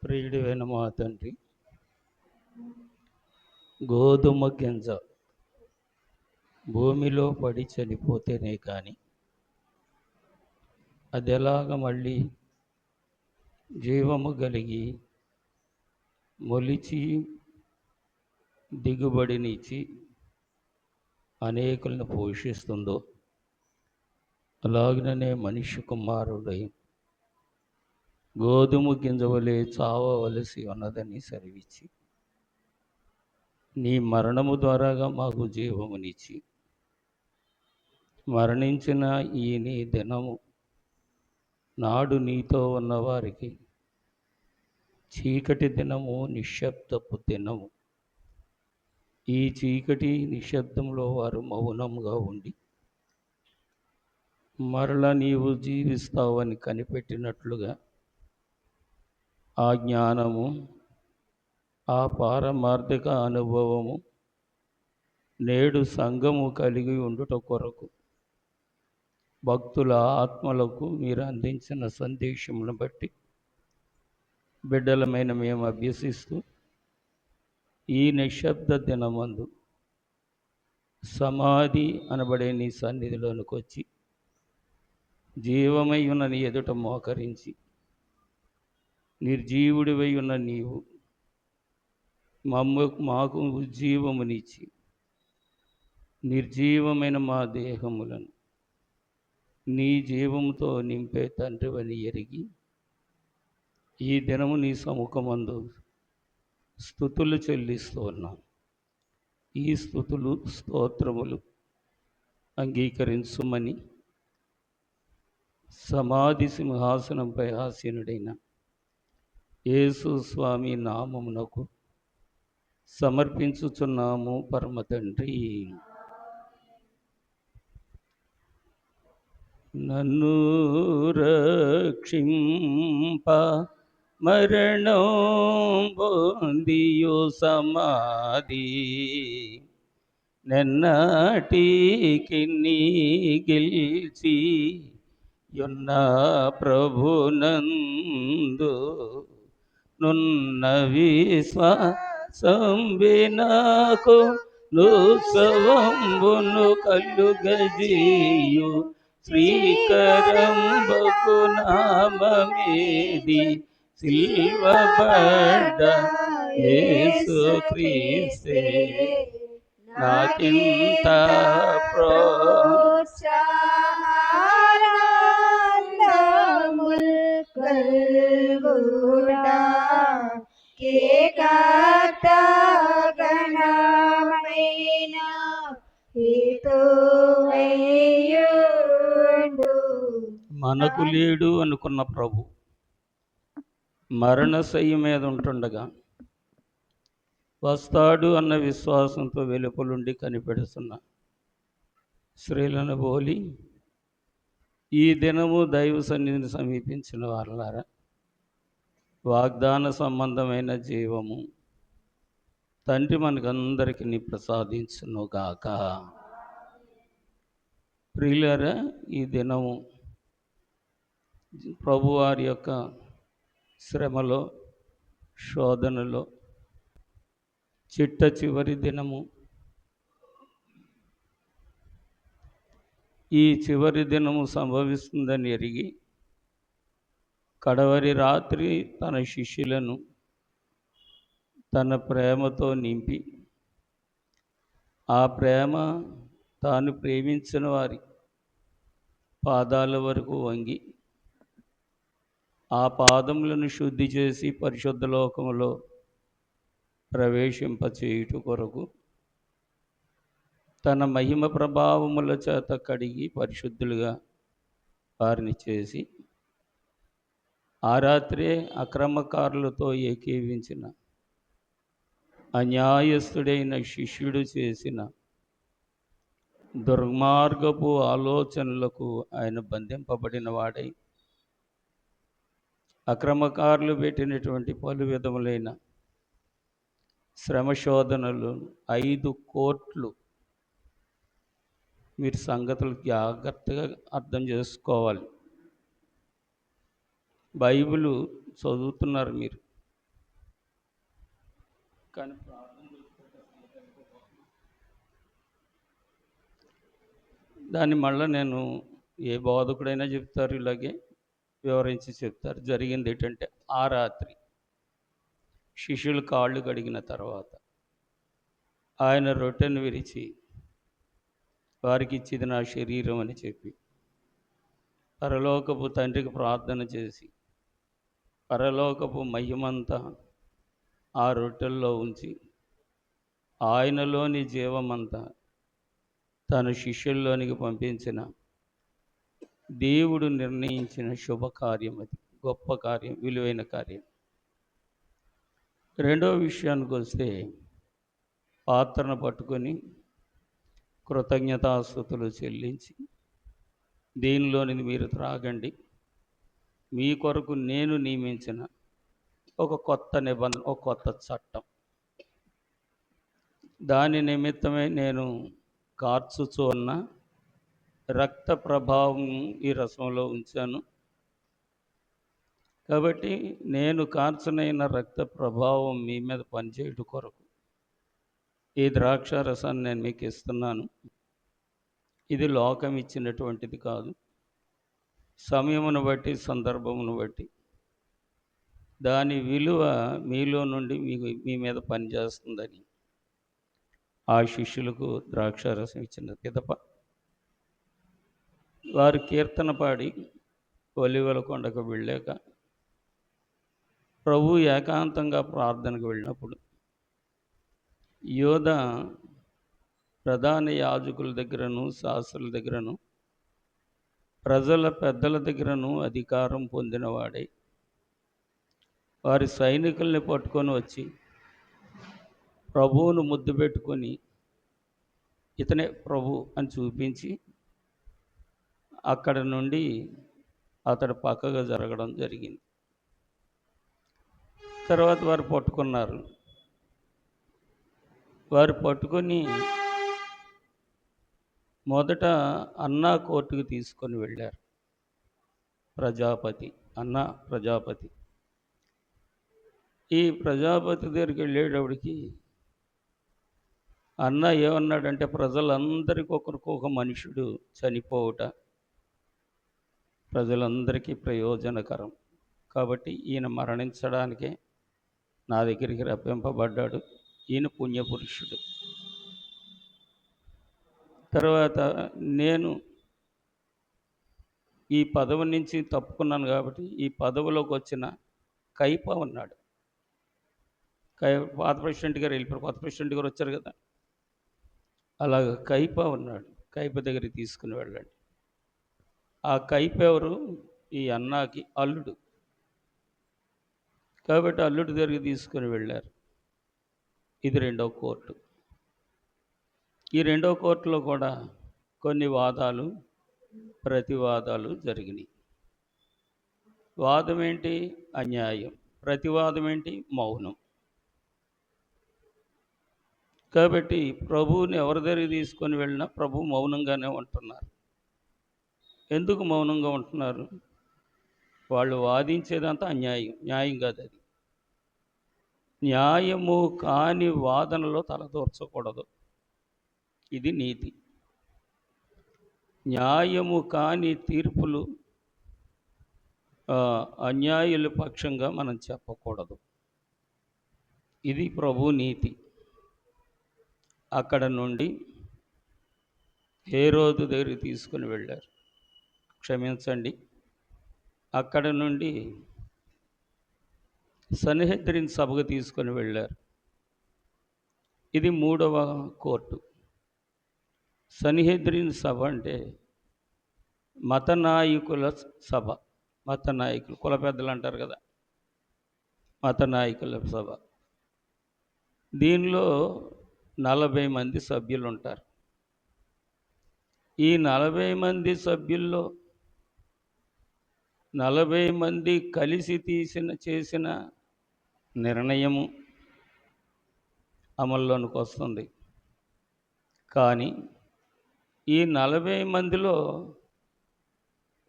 ప్రియుడివైన మా తండ్రి, గోధుమ గింజ భూమిలో పడి చనిపోతేనే కానీ అది ఎలాగ మళ్ళీ జీవము కలిగి మొలిచి దిగుబడినిచ్చి అనేకులను పోషిస్తుందో, అలాగనే మనిషి కుమారుడై గోధుమ గింజ వలె చావవలసి ఉన్నదని సెలవిచ్చి నీ మరణము ద్వారాగా మాకు జీవమునిచ్చి మరణించిన ఈ నీ దినము నాడు నీతో ఉన్నవారికి చీకటి దినము, నిశ్శబ్దపు దినము. ఈ చీకటి నిశ్శబ్దంలో వారు మౌనంగా ఉండి మరల నీవు జీవిస్తావని కనిపెట్టినట్లుగా ఆ జ్ఞానము, ఆ పారమార్థిక అనుభవము నేడు సంఘము కలిగి ఉండుట కొరకు భక్తుల ఆత్మలకు మీరు అందించిన సందేశమును బట్టి బిడ్డలమైన మేము అభ్యసిస్తూ ఈ నిశ్శబ్ద దినమందు సమాధి అనబడే నీ సన్నిధిలోనికి వచ్చి జీవమై ఉన్న నీ ఎదుట మోకరించి నిర్జీవుడివై ఉన్న నీవు మాకు ఉజ్జీవమునిచ్చి నిర్జీవమైన మా దేహములను నీ జీవముతో నింపే తండ్రివని ఎరిగి ఈ దినము నీ సముఖమందు స్తుతులు చెల్లిస్తూ ఉన్నాం. ఈ స్తుతులు, స్తోత్రములు అంగీకరించుమని సమాధి సింహాసనంపై ఆసీనుడైన యేసు స్వామి నామమునకు సమర్పించుచున్నాము పరమ తండ్రి. నన్ను రక్షింప మరణం పొందియు సమాధి నెన్నటికి నీ గెలిచి యున్న ప్రభునందు నున్న విశ్వాసంబి నాకు నుత్సవంబును కలుగజేయు శ్రీకరంబకు నామమేది సిల్వబడ్డ యేసు క్రీస్తే నాకింత ప్రోత్సాహముల్ కల్గుడా కేకత గణమైన హితువయ్యుండు. మనకు లేడు అనుకున్న ప్రభు మరణశయ్య మీద ఉంటుండగా వస్తాడు అన్న విశ్వాసంతో వెలుపలుండి కనిపెడుతున్న స్త్రీలను పోలి ఈ దినము దైవ సన్నిధిని సమీపించిన వారలారా, వాగ్దాన సంబంధమైన జీవము తండ్రి మనకందరికీ ప్రసాదించునుగాక. ప్రియులారా, ఈ దినము ప్రభువారి యొక్క శ్రమలో, శోధనలో చిట్ట చివరి దినము. ఈ చివరి దినము సంభవిస్తుందని ఎరిగి కడవరి రాత్రి తన శిష్యులను తన ప్రేమతో నింపి ఆ ప్రేమ తాను ప్రేమించిన వారి పాదాల వరకు వంగి ఆ పాదములను శుద్ధి చేసి పరిశుద్ధ లోకములో ప్రవేశింపచేయుట కొరకు తన మహిమ ప్రభావముల చేత కడిగి పరిశుద్ధులుగా వారిని చేసి ఆ రాత్రే అక్రమకారులతో ఏకీవించిన అన్యాయస్తుడైన శిష్యుడు చేసిన దుర్మార్గపు ఆలోచనలకు ఆయన బంధింపబడిన వాడై అక్రమకారులు పెట్టినటువంటి పలు విధములైన శ్రమశోధనలు 5 కోట్లు. మీరు సంగతులు జాగ్రత్తగా అర్థం చేసుకోవాలి. బైబిల్ చదువుతున్నారు మీరు, కానీ ప్రార్థన చూసుకుంటే అసలు అయిపోతుంది. దాన్ని మళ్ళీ నేను ఏ బోధకుడైనా చెప్తారు, ఇలాగే వివరించి చెప్తారు. జరిగింది ఏంటంటే, ఆ రాత్రి శిష్యులు కాళ్ళు కడిగిన తర్వాత ఆయన రొట్టెను విరిచి వారికి ఇచ్చేది నా శరీరం అని చెప్పి పరలోకపు తండ్రికి ప్రార్థన చేసి పరలోకపు మహిమంతా ఆ రొట్టెల్లో ఉంచి ఆయనలోని జీవమంతా తన శిష్యుల్లోనికి పంపించిన దేవుడు నిర్ణయించిన శుభకార్యం, అది గొప్ప కార్యం, విలువైన కార్యం. రెండో విషయానికి వస్తే, పాత్రను పట్టుకొని కృతజ్ఞతాస్తుతులు చెల్లించి, దీనిలోనిది మీరు త్రాగండి, మీ కొరకు నేను నియమించిన ఒక కొత్త నిబంధన, ఒక కొత్త చట్టం, దాని నిమిత్తమే నేను కార్చుచు ఉన్న రక్త ప్రభావం ఈ రసంలో ఉంచాను. కాబట్టి నేను కార్చనైన రక్త ప్రభావం మీ మీద పనిచేయడం కొరకు ఈ ద్రాక్ష రసాన్ని నేను మీకు ఇస్తున్నాను. ఇది లోకం ఇచ్చినటువంటిది కాదు. సమయమును బట్టి, సందర్భమును బట్టి దాని విలువ మీలో నుండి మీ మీద పనిచేస్తుందని ఆ శిష్యులకు ద్రాక్షారసం ఇచ్చిన పిదప వారు కీర్తన పాడి ఒలీవల కొండకు వెళ్ళాక ప్రభు ఏకాంతంగా ప్రార్థనకు వెళ్ళినప్పుడు యోధ ప్రధాన యాజకుల దగ్గరను, శాస్త్రుల దగ్గరను, ప్రజల పెద్దల దగ్గరను అధికారం పొందినవాడై వారి సైనికుల్ని పట్టుకొని వచ్చి ప్రభువును ముద్దు పెట్టుకొని ఇతనే ప్రభు అని చూపించి అక్కడ నుండి అతడు పక్కగా జరగడం జరిగింది. తర్వాత వారు పట్టుకున్నారు. వారు పట్టుకొని మొదట అన్నా కోర్టుకు తీసుకొని వెళ్ళారు. ప్రజాపతి ఈ ప్రజాపతి దగ్గరికి వెళ్ళేటప్పటికి అన్న ఏమన్నాడంటే, ప్రజలందరికీ ఒకరికొక మనుషుడు చనిపోవుట ప్రజలందరికీ ప్రయోజనకరం, కాబట్టి ఈయన మరణించడానికే నా దగ్గరికి రప్పింపబడ్డాడు, ఈయన పుణ్యపురుషుడు. తర్వాత నేను ఈ పదవి నుంచి తప్పుకున్నాను కాబట్టి ఈ పదవిలోకి వచ్చిన కైప ఉన్నాడు. పాత ప్రెసిడెంట్ గారు వెళ్ళిపోయారు, కొత్త ప్రెసిడెంట్ గారు వచ్చారు కదా, అలాగ కైప ఉన్నాడు. కైప దగ్గరికి తీసుకుని వెళ్ళండి. ఆ కైప ఎవరు? ఈ అన్నాకి అల్లుడు. కాబట్టి అల్లుడి దగ్గరికి తీసుకుని వెళ్ళారు. ఇది రెండవ కోర్టు. ఈ రెండవ కోర్టులో కూడా కొన్ని వాదాలు, ప్రతివాదాలు జరిగినాయి. వాదం ఏంటి? అన్యాయం. ప్రతివాదం ఏంటి? మౌనం. కాబట్టి ప్రభువుని ఎవరి దగ్గరికి తీసుకొని వెళ్ళినా ప్రభు మౌనంగానే ఉంటున్నారు. ఎందుకు మౌనంగా ఉంటున్నారు? వాళ్ళు వాదించేదంతా అన్యాయం, న్యాయం కాదు. అది న్యాయము కాని వాదనలో తలదూర్చకూడదు. ఇది నీతి. న్యాయము కాని తీర్పులు అన్యాయుల పక్షంగా మనం చెప్పకూడదు. ఇది ప్రభు నీతి. అక్కడ నుండి హేరోదు దగ్గరికి తీసుకుని వెళ్ళారు. క్షమించండి, అక్కడ నుండి సన్హెద్రిన్ సభకు తీసుకొని వెళ్ళారు. ఇది మూడవ కోర్టు. సన్హెద్రిన్ సభ అంటే మత నాయకుల సభ. మత నాయకులు, కుల పెద్దలు అంటారు కదా, మత నాయకుల సభ. దీనిలో 40 మంది సభ్యులు ఉంటారు. ఈ 40 మంది సభ్యుల్లో 40 మంది కలిసి చేసిన నిర్ణయము అమల్లోనికి వస్తుంది. కానీ ఈ 40 మందిలో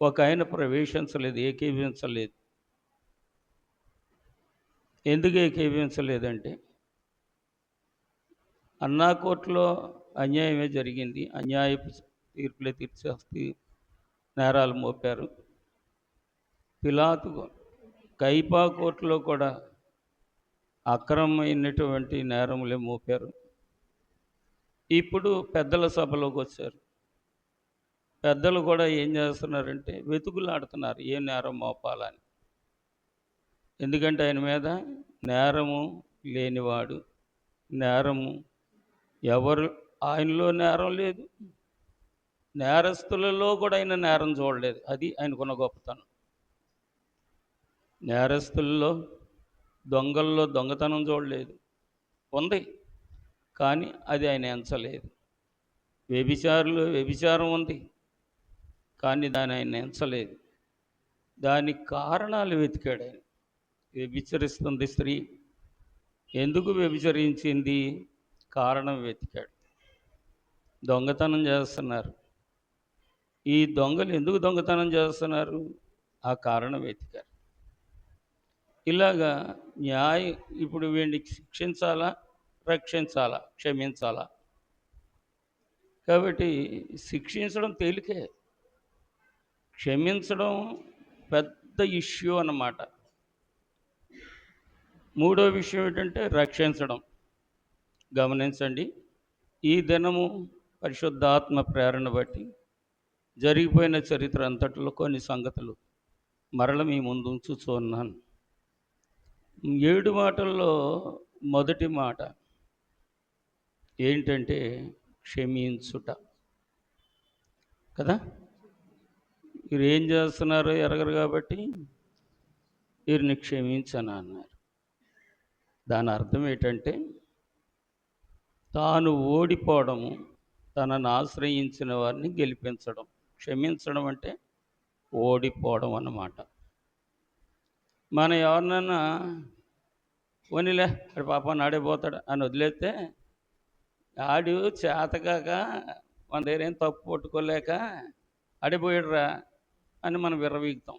ఒక ఆయన ప్రవేశించలేదు, ఏకీభవించలేదు. ఎందుకు ఏకీభవించలేదంటే, అన్నా కోర్టులో అన్యాయమే జరిగింది. అన్యాయపు తీర్పులే నేరాలు మోపారు. పిలాతు కైపా కోర్టులో కూడా అక్రమమైనటువంటి నేరములే మోపారు. ఇప్పుడు పెద్దల సభలోకి వచ్చారు. పెద్దలు కూడా ఏం చేస్తున్నారంటే వెతుకులాడుతున్నారు ఏ నేరం మోపాలని. ఎందుకంటే ఆయన మీద నేరము లేనివాడు, నేరము ఎవరు, ఆయనలో నేరం లేదు, నేరస్తులలో కూడా ఆయన నేరం చూడలేదు. అది ఆయనకున్న గొప్పతనం. నేరస్తుల్లో, దొంగల్లో దొంగతనం చూడలేదు, ఉంది, కానీ అది ఆయన ఎంచలేదు. వ్యభిచారం ఉంది, కానీ దాన్ని ఆయన ఎంచలేదు. దానికి కారణాలు వెతికాడు ఆయన. వ్యభిచరిస్తుంది స్త్రీ, ఎందుకు వ్యభిచరించింది, కారణం వెతికాడు. దొంగతనం చేస్తున్నారు, ఈ దొంగలు ఎందుకు దొంగతనం చేస్తున్నారు, ఆ కారణం వెతికారు. ఇలాగా ఇప్పుడు వీడిని శిక్షించాలా, రక్షించాలా, క్షమించాలా? కాబట్టి శిక్షించడం తేలికే, క్షమించడం పెద్ద ఇష్యూ అన్నమాట. మూడో విషయం ఏంటంటే రక్షించడం. గమనించండి, ఈ దినము పరిశుద్ధాత్మ ప్రేరణ బట్టి జరిగిపోయిన చరిత్ర అంతటిలో కొన్ని సంగతులు మరల మీ ముందు ఉంచుతున్నాను. 7 మాటల్లో మొదటి మాట ఏంటంటే క్షమించుట కదా. మీరు ఏం చేస్తున్నారో ఎరగరు కాబట్టి వీరిని క్షమించను అన్నారు. దాని అర్థం ఏంటంటే తాను ఓడిపోవడము, తనను ఆశ్రయించిన వారిని గెలిపించడం. క్షమించడం అంటే ఓడిపోవడం అన్నమాట. మనం ఎవరినైనా పోనీలే ఆడి పాప ఆడిపోతాడు అని వదిలేస్తే ఆడు చేతకాక మన దగ్గర ఏం తప్పు పట్టుకోలేక ఆడిపోయాడురా అని మనం విర్రవీగుతాం.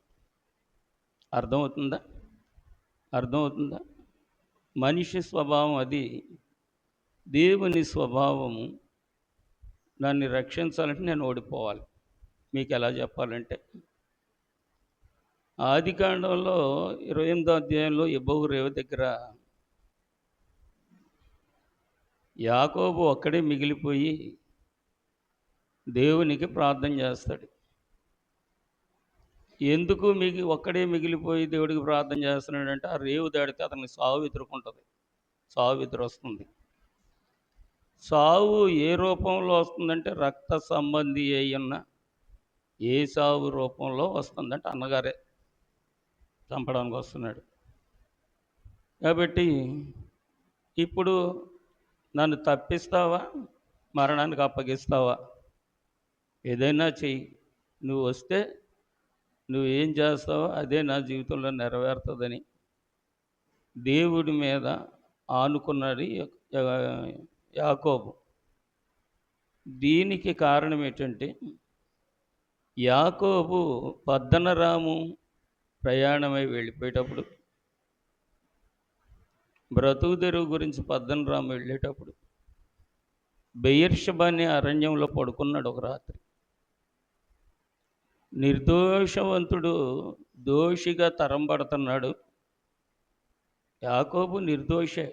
అర్థమవుతుందా? మనిషి స్వభావం అది. దేవుని స్వభావము నన్ను రక్షించాలంటే నేను ఓడిపోవాలి. మీకు ఎలా చెప్పాలంటే ఆదికాండంలో 28వ అధ్యాయంలో యెబోకు రేవు దగ్గర యాకోబు ఒక్కడే మిగిలిపోయి దేవునికి ప్రార్థన చేస్తాడు. ఎందుకు ఒక్కడే మిగిలిపోయి దేవుడికి ప్రార్థన చేస్తున్నాడంటే ఆ రేవు దాడితే అతనికి సావు ఎదుర్కొంటుంది, సావు ఎదురొస్తుంది. సావు ఏ రూపంలో వస్తుందంటే రక్త సంబంధి అయ్యున్న ఏసావు రూపంలో వస్తుందంటే అన్నగారే చంపడానికి వస్తున్నాడు. కాబట్టి ఇప్పుడు నన్ను తప్పిస్తావా, మరణానికి అప్పగిస్తావా, ఏదైనా చెయ్యి, నువ్వు వస్తే నువ్వు ఏం చేస్తావో అదే నా జీవితంలో నెరవేరుతుందని దేవుడి మీద ఆనుకున్నాడు యాకోబు. దీనికి కారణం ఏంటంటే యాకోబు పద్దనరాము ప్రయాణమై వెళ్ళిపోయేటప్పుడు, బ్రతుకు తెరువు గురించి పద్దనరాము వెళ్ళేటప్పుడు బెయేర్షెబా అనే అరణ్యంలో పడుకున్నాడు ఒక రాత్రి. నిర్దోషవంతుడు దోషిగా తరంబడుతున్నాడు. యాకోబు నిర్దోషే,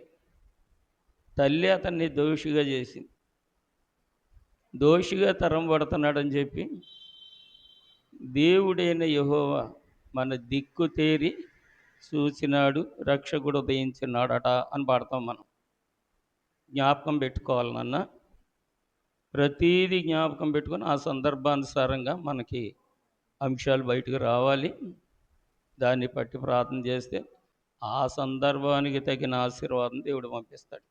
తల్లి అతన్ని దోషిగా చేసింది. దోషిగా తరంబడుతున్నాడని చెప్పి దేవుడైన యెహోవా మన దిక్కు తేరి చూసినాడు, రక్షకుడు ఉదయించినాడట అని పాడతాం మనం. జ్ఞాపకం పెట్టుకోవాలి నాన్న, ప్రతీది జ్ఞాపకం పెట్టుకొని ఆ సందర్భానుసారంగా మనకి అంశాలు బయటకు రావాలి. దాన్ని బట్టి ప్రార్థన చేస్తే ఆ సందర్భానికి తగిన ఆశీర్వాదం దేవుడు పంపిస్తాడు.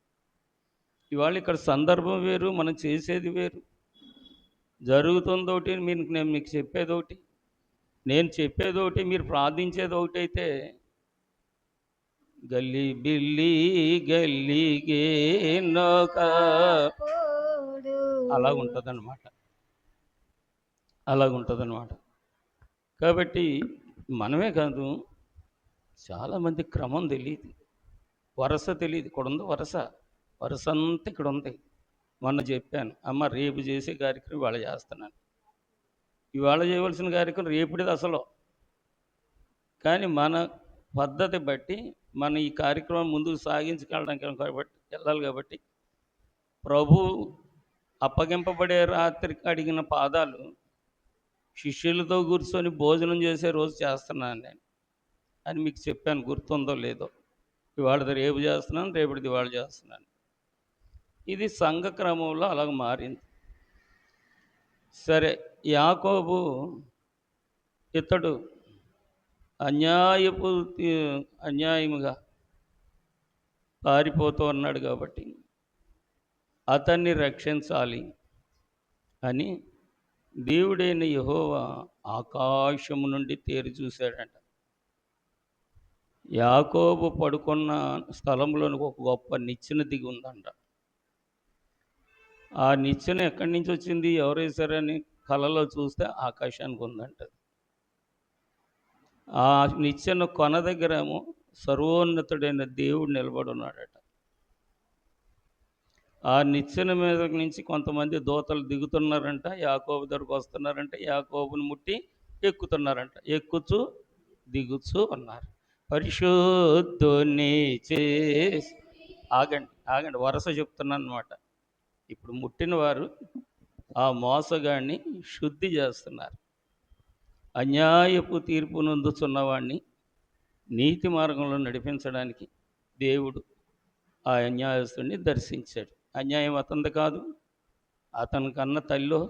ఇవాళ ఇక్కడ సందర్భం వేరు, మనం చేసేది వేరు. జరుగుతుందోటి, నేను మీకు చెప్పేది ఒకటి, నేను చెప్పేది ఒకటి, మీరు ప్రార్థించేది ఒకటి అయితే గల్లీ బిల్లి గల్లీగే నోక అలాగుంటుందన్నమాట. కాబట్టి మనమే కాదు, చాలామంది క్రమం తెలియదు, వరస తెలియదు. ఇక్కడ ఉంది వరస అంతా ఇక్కడ ఉంది. మొన్న చెప్పాను, అమ్మ రేపు చేసే కార్యక్రమం ఇవాళ చేస్తున్నాను. ఇవాళ చేయవలసిన కార్యక్రమం రేపుడిది అసలు. కానీ మన పద్ధతి బట్టి మన ఈ కార్యక్రమం ముందుకు సాగించుకెళ్ళడానికి కాబట్టి వెళ్ళాలి కాబట్టి ప్రభు అప్పగింపబడే రాత్రికి అడిగిన పాదాలు శిష్యులతో కూర్చొని భోజనం చేసే రోజు చేస్తున్నాను నేను అని మీకు చెప్పాను, గుర్తుందో లేదో. ఇవాళది రేపు చేస్తున్నాను, రేపటిది ఇవాళ చేస్తున్నాను. ఇది సంఘ క్రమంలో అలాగ మారింది. సరే, యాకోబు ఇతడు అన్యాయముగా పారిపోతూ ఉన్నాడు కాబట్టి అతన్ని రక్షించాలి అని దేవుడైన యెహోవా ఆకాశము నుండి తేరి చూశాడంట. యాకోబు పడుకున్న స్థలంలోని ఒక గొప్ప నిచ్చెన దిగి ఉందంట. ఆ నిచ్చెన ఎక్కడి నుంచి వచ్చింది, ఎవరు వేశారని కలలో చూస్తే ఆకాశానికి ఉందంట. ఆ నిచ్చెన కొన దగ్గరేమో సర్వోన్నతుడైన దేవుడు నిలబడి ఉన్నాడట. ఆ నిచ్చెన మీద నుంచి కొంతమంది దూతలు దిగుతున్నారంట, యాకోబు దగ్గరకు వస్తున్నారంట, యాకోబుని ముట్టి ఎక్కుతున్నారంట. ఎక్కుచు దిగుచు ఉన్నారు. పరిశుద్ధుని చేసి ఆగండి వరుస చెప్తున్నాను అనమాట. ఇప్పుడు ముట్టిన వారు ఆ మోసగాడిని శుద్ధి చేస్తున్నారు. అన్యాయపు తీర్పు నొందుతున్నవాడిని నీతి మార్గంలో నడిపించడానికి దేవుడు ఆ అన్యాయస్తుడిని దర్శించాడు. అన్యాయం అతనిది కాదు, అతని కన్న తల్లో,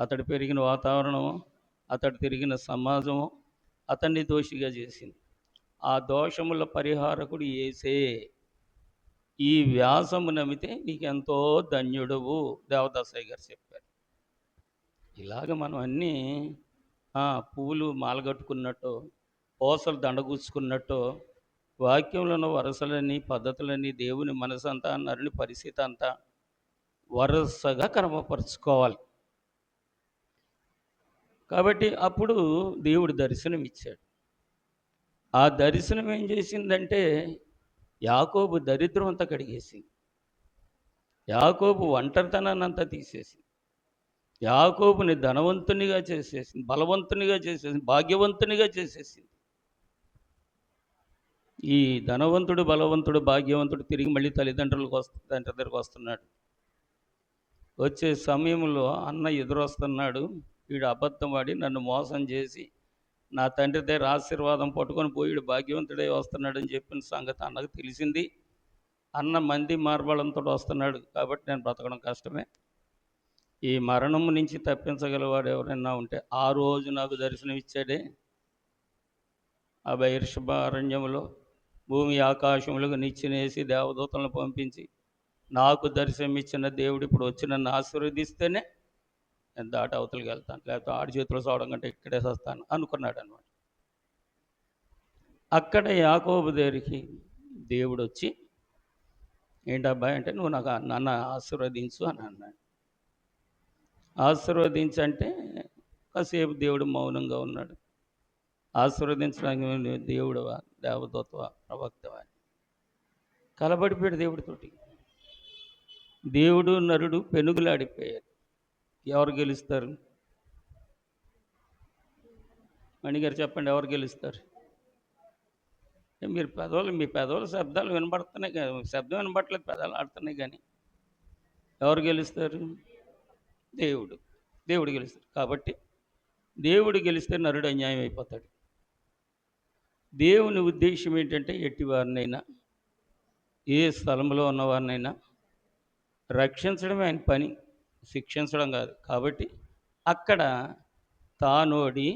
అతడు పెరిగిన వాతావరణమో, అతడు తిరిగిన సమాజమో అతన్ని దోషిగా చేసింది. ఆ దోషముల పరిహారకుడు యేసే. ఈ వ్యాసము నమ్మితే నీకెంతో ధన్యుడవు, దేవదాసయ్య గారు చెప్పారు. ఇలాగ మనం అన్నీ పువ్వులు మాలగట్టుకున్నట్టు, పూసలు దండగూర్చుకున్నట్టు వాక్యంలో ఉన్న వరసలన్నీ, పద్ధతులన్నీ, దేవుని మనసంతా, నరుని పరిస్థితి అంతా వరుసగా క్రమపరుచుకోవాలి. కాబట్టి అప్పుడు దేవుడు దర్శనం ఇచ్చాడు. ఆ దర్శనం ఏం చేసిందంటే యాకోబు దరిద్రం అంతా కడిగేసింది. యాకోబు ఒంటరితనాన్ని అంతా తీసేసింది. యాకోబుని ధనవంతునిగా చేసేసింది, బలవంతునిగా చేసేసింది, భాగ్యవంతునిగా చేసేసింది. ఈ ధనవంతుడు, బలవంతుడు, భాగ్యవంతుడు తిరిగి మళ్ళీ తండ్రి దగ్గరకు వస్తున్నాడు. వచ్చే సమయంలో అన్న ఎదురొస్తున్నాడు. వీడు అబద్ధం ఆడి నన్ను మోసం చేసి నా తండ్రి దగ్గర ఆశీర్వాదం పట్టుకొని పోయి వీడు భాగ్యవంతుడే వస్తున్నాడని చెప్పిన సంగతి అన్నకు తెలిసింది. అన్న మంది మార్బలంతో వస్తున్నాడు కాబట్టి నేను బ్రతకడం కష్టమే, ఈ మరణం నుంచి తప్పించగలవాడు ఎవరైనా ఉంటే ఆ రోజు నాకు దర్శనం ఇచ్చాడే, ఆ బైర్షబ అరణ్యంలో భూమి ఆకాశములకు నిచ్చెనేసి దేవదూతలను పంపించి నాకు దర్శనం ఇచ్చిన దేవుడు ఇప్పుడు వచ్చి నన్ను ఆశీర్వదిస్తేనే నేను దాటి అవతలకి వెళ్తాను, లేకపోతే ఆడి చేతిలో చూడడం కంటే ఇక్కడే వస్తాను అనుకున్నాడు అనమాట. అక్కడ యాకోబు దగ్గరికి దేవుడు వచ్చి, ఏంటబ్బాయి అంటే, నువ్వు నాకు నన్ను ఆశీర్వదించు అని అన్నాడు. ఆశీర్వదించంటే కాసేపు దేవుడు మౌనంగా ఉన్నాడు. ఆశీర్వదించడానికి దేవుడువా, దేవదూతవా, ప్రవక్తవా కలబడిపోయాడు దేవుడితోటి. దేవుడు నరుడు పెనుగులాడిపోయారు. ఎవరు గెలుస్తారు? మణిగారు చెప్పండి, ఎవరు గెలుస్తారు? మీరు మీ పెదవులు శబ్దాలు వినబడుతున్నాయి కదా, శబ్దం వినబడట్లేదు, పెదాలు ఆడుతున్నాయి, కానీ ఎవరు గెలుస్తారు? దేవుడు గెలుస్తాడు. కాబట్టి దేవుడు గెలిస్తే నరుడు అన్యాయం అయిపోతాడు. దేవుని ఉద్దేశం ఏంటంటే ఎట్టివారినైనా, ఏ స్థలంలో ఉన్నవారినైనా రక్షించడమే ఆయన పని, శిక్షించడం కాదు. కాబట్టి అక్కడ తానోడి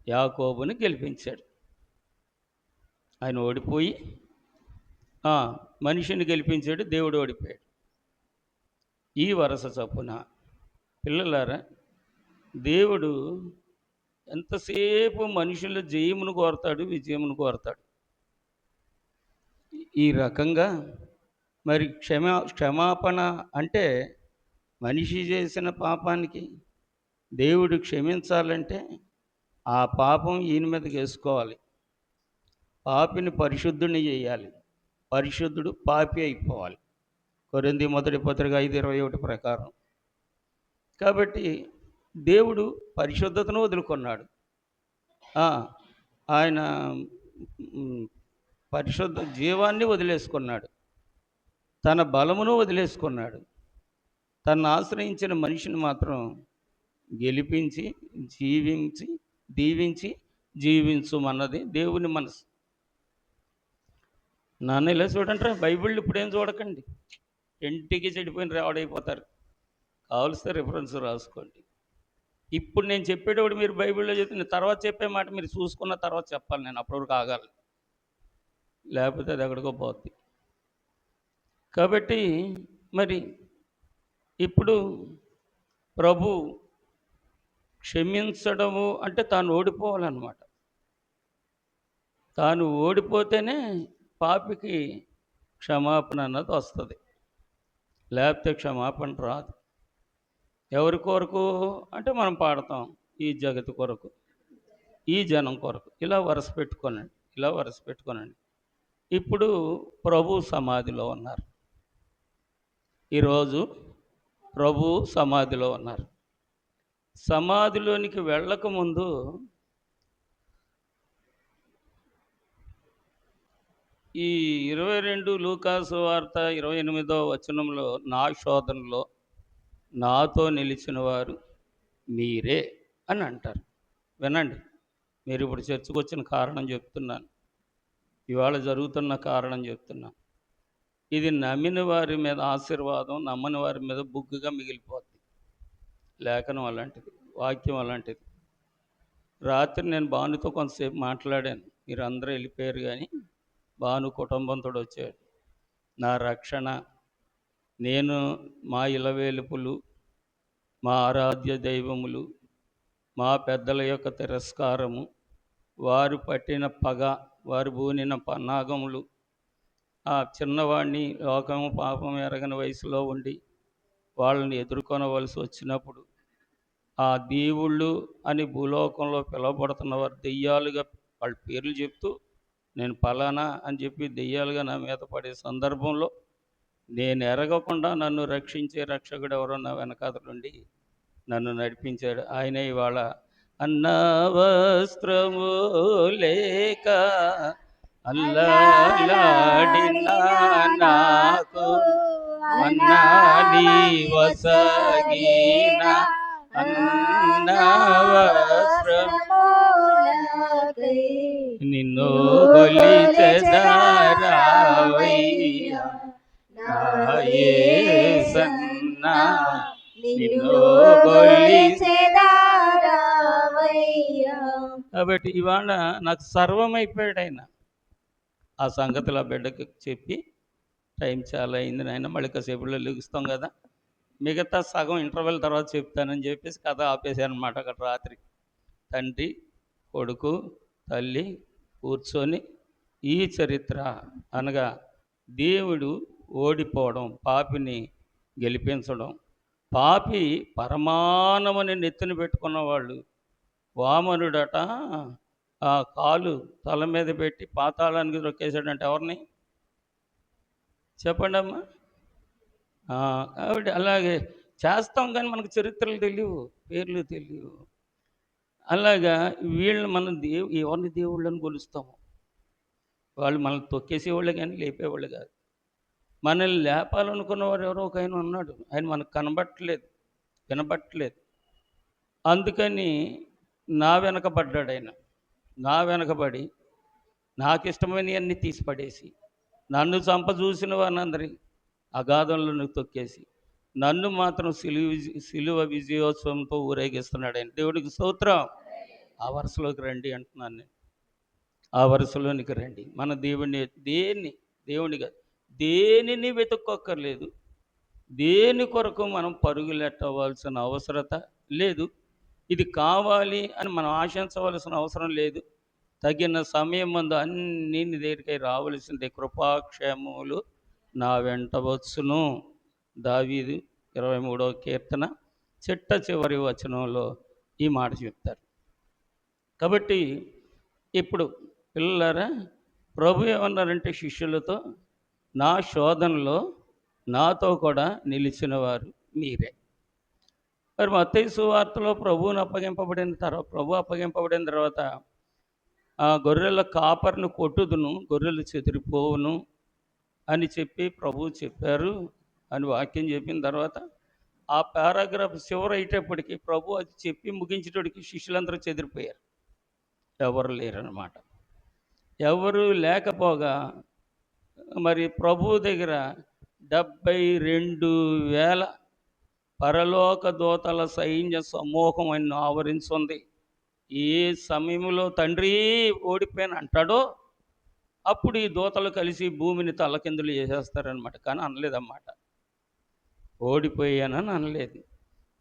యాకోబుని గెలిపించాడు. ఆయన ఓడిపోయి మనిషిని గెలిపించాడు, దేవుడు ఓడిపోయాడు. ఈ వరస చొప్పున పిల్లలారా, దేవుడు ఎంతసేపు మనుషుల జయమును కోరతాడు, విజయమును కోరతాడు. ఈ రకంగా మరి క్షమాపణ అంటే మనిషి చేసిన పాపానికి దేవుడు క్షమించాలంటే ఆ పాపం ఈయన మీదకి వేసుకోవాలి, పాపిని పరిశుద్ధుని చేయాలి, పరిశుద్ధుడు పాపి అయిపోవాలి. కొరింథీ మొదటి పత్రిక 5:21 ప్రకారం. కాబట్టి దేవుడు పరిశుద్ధతను వదులుకున్నాడు. ఆ, ఆయన పరిశుద్ధ జీవాన్ని వదిలేసుకున్నాడు, తన బలమును వదిలేసుకున్నాడు. తను ఆశ్రయించిన మనిషిని మాత్రం గెలిపించి దీవించి జీవించుమన్నది దేవుని మనసు. నాన్న ఇలా చూడండి, బైబిల్ ఇప్పుడేం చూడకండి, ఇంటికి చెడిపోయిన రావడైపోతారు. కావలిస్తే రిఫరెన్స్ రాసుకోండి. ఇప్పుడు నేను చెప్పేటప్పుడు మీరు బైబిల్లో చెప్తే తర్వాత చెప్పే మాట మీరు చూసుకున్న తర్వాత చెప్పాలి, నేను అప్పటివరకు ఆగాలి, లేకపోతే అది ఎక్కడికో పోద్ది. కాబట్టి మరి ఇప్పుడు ప్రభు క్షమించడము అంటే తాను ఓడిపోవాలన్నమాట. తాను ఓడిపోతేనే పాపికి క్షమాపణ అన్నది వస్తుంది, లేకపోతే క్షమాపణ రాదు. ఎవరి కొరకు అంటే మనం పాడతాం, ఈ జగతి కొరకు, ఈ జనం కొరకు, ఇలా వరుస పెట్టుకోనండి. ఇప్పుడు ప్రభు సమాధిలో ఉన్నారు. ఈరోజు ప్రభు సమాధిలో ఉన్నారు. సమాధిలోనికి వెళ్ళకముందు ఈ 22 లూకాసు వార్త 28వ వచనంలో, నా శోధనలో నాతో నిలిచిన వారు మీరే అని అంటారు. వినండి, మీరు ఇప్పుడు చర్చకు వచ్చిన కారణం చెప్తున్నాను, ఇవాళ జరుగుతున్న కారణం చెప్తున్నాను. ఇది నమ్మిన వారి మీద ఆశీర్వాదం, నమ్మని వారి మీద బుగ్గుగా మిగిలిపోద్ది. లేఖనం అలాంటిది, వాక్యం అలాంటిది. రాత్రి నేను భానుతో కొంతసేపు మాట్లాడాను, మీరు అందరూ వెళ్ళిపోయారు, కానీ భాను కుటుంబంతో వచ్చాడు. నా రక్షణ, నేను, మా ఇలవేలుపులు, మా ఆరాధ్య దైవములు, మా పెద్దల యొక్క తిరస్కారము, వారు పట్టిన పగ, వారు బూనిన పన్నాగములు, ఆ చిన్నవాడిని లోకము పాపం ఎరగని వయసులో ఉండి వాళ్ళని ఎదుర్కొనవలసి వచ్చినప్పుడు, ఆ దేవుళ్ళు అని భూలోకంలో పిలువబడుతున్న వారు దెయ్యాలుగా వాళ్ళ పేర్లు చెప్తూ, నేను పలానా అని చెప్పి దెయ్యాలుగా నా మీద పడే సందర్భంలో నేను ఎరగకుండా నన్ను రక్షించే రక్షకుడు ఎవరో నా వెనకాతలుండి నన్ను నడిపించాడు. ఆయనే ఇవాళ అన్న వస్త్రము లేక అల్లాడిన నాకు అన్నాని వసగిన అన్న వస్త్రము నిన్ను కొలిచెదారావయ్యా నా యేసన్నా, నిన్ను కొలిచెదారావయ్యా. కాబట్టి ఇవాళ నాకు సర్వమైపోయాడు ఆయన. ఆ సంగతులు ఆ బిడ్డకి చెప్పి, టైం చాలా అయింది నాయన, మళ్ళీ కాసేపులో లెగుస్తాం కదా, మిగతా సగం ఇంటర్వెల్ తర్వాత చెప్తానని చెప్పేసి కథ ఆపేశాను అనమాట. అక్కడ రాత్రి తండ్రి, కొడుకు, తల్లి కూర్చొని ఈ చరిత్ర అనగా దేవుడు ఓడిపోవడం, పాపిని గెలిపించడం. పాపి పరమానమని నెత్తిన పెట్టుకున్న వాళ్ళు, వామనుడట ఆ కాలు తల మీద పెట్టి పాతాళానికి దొక్కేశాడంటే ఎవరిని చెప్పండి అమ్మా. కాబట్టి అలాగే చేస్తాం, కానీ మనకు చరిత్రలు తెలియవు, పేర్లు తెలియవు. అలాగా వీళ్ళని మనం ఎవరిని దేవుళ్ళని కొలుస్తాము. వాళ్ళు మనల్ని తొక్కేసేవాళ్ళు కానీ లేపేవాళ్ళు కాదు. మనల్ని లేపాలనుకున్నవాడు ఎవరో ఒక ఆయన ఉన్నాడు, ఆయన మనకు కనబట్టలేదు, వినబట్టలేదు. అందుకని నా వెనకబడ్డాడు ఆయన. నా వెనకబడి నాకు ఇష్టమైనవన్నీ తీసి పడేసి, నన్ను చంపజూసిన వారిని అగాధంలో తొక్కేసి, నన్ను మాత్రం సిలువ విజయోత్సవంతో ఊరేగిస్తున్నాడు ఆయన. దేవుడికి స్తోత్రం. ఆ వరుసలోకి రండి అంటున్నాను నేను, ఆ వరుసలోనికి రండి. మన దేవుడిగా దేనిని వెతుక్కోక్కర్లేదు, దేని కొరకు మనం పరుగులెట్టవలసిన అవసరత లేదు. ఇది కావాలి అని మనం ఆశించవలసిన అవసరం లేదు. తగిన సమయం ముందు అన్నీ నీ దగ్గరికి రావలసిందే. కృపాక్షేమములు నా వెంట వచ్చును. దావీదు 23వ కీర్తన చిట్ట చివరి వచనంలో ఈ మాట చెప్తారు. కాబట్టి ఇప్పుడు పిల్లలారా, ప్రభు ఏమన్నారంటే శిష్యులతో, నా శోధనలో నాతో కూడా నిలిచిన వారు మీరే. మరి మత్తయి సువార్తలో ప్రభు అప్పగింపబడిన తర్వాత ఆ గొర్రెల కాపరిని కొట్టుదును, గొర్రెలు చెదిరిపోవును అని చెప్పి ప్రభువు చెప్పారు అని వాక్యం చెప్పిన తర్వాత ఆ పారాగ్రాఫ్ చివర అయ్యేటప్పటికి ప్రభు అది చెప్పి ముగించేటప్పటికి శిష్యులందరూ చెదిరిపోయారు. ఎవరు లేరన్నమాట. ఎవరు లేకపోగా మరి ప్రభువు దగ్గర 72,000 పరలోక దూతల సైన్య సమూహం ఆయన్ను ఆవరించుంది. ఏ సమయంలో తండ్రి ఓడిపోయాను అంటాడో అప్పుడు ఈ దూతలు కలిసి భూమిని తలకిందులు చేసేస్తారనమాట. కానీ అనలేదన్నమాట, ఓడిపోయానని అనలేదు.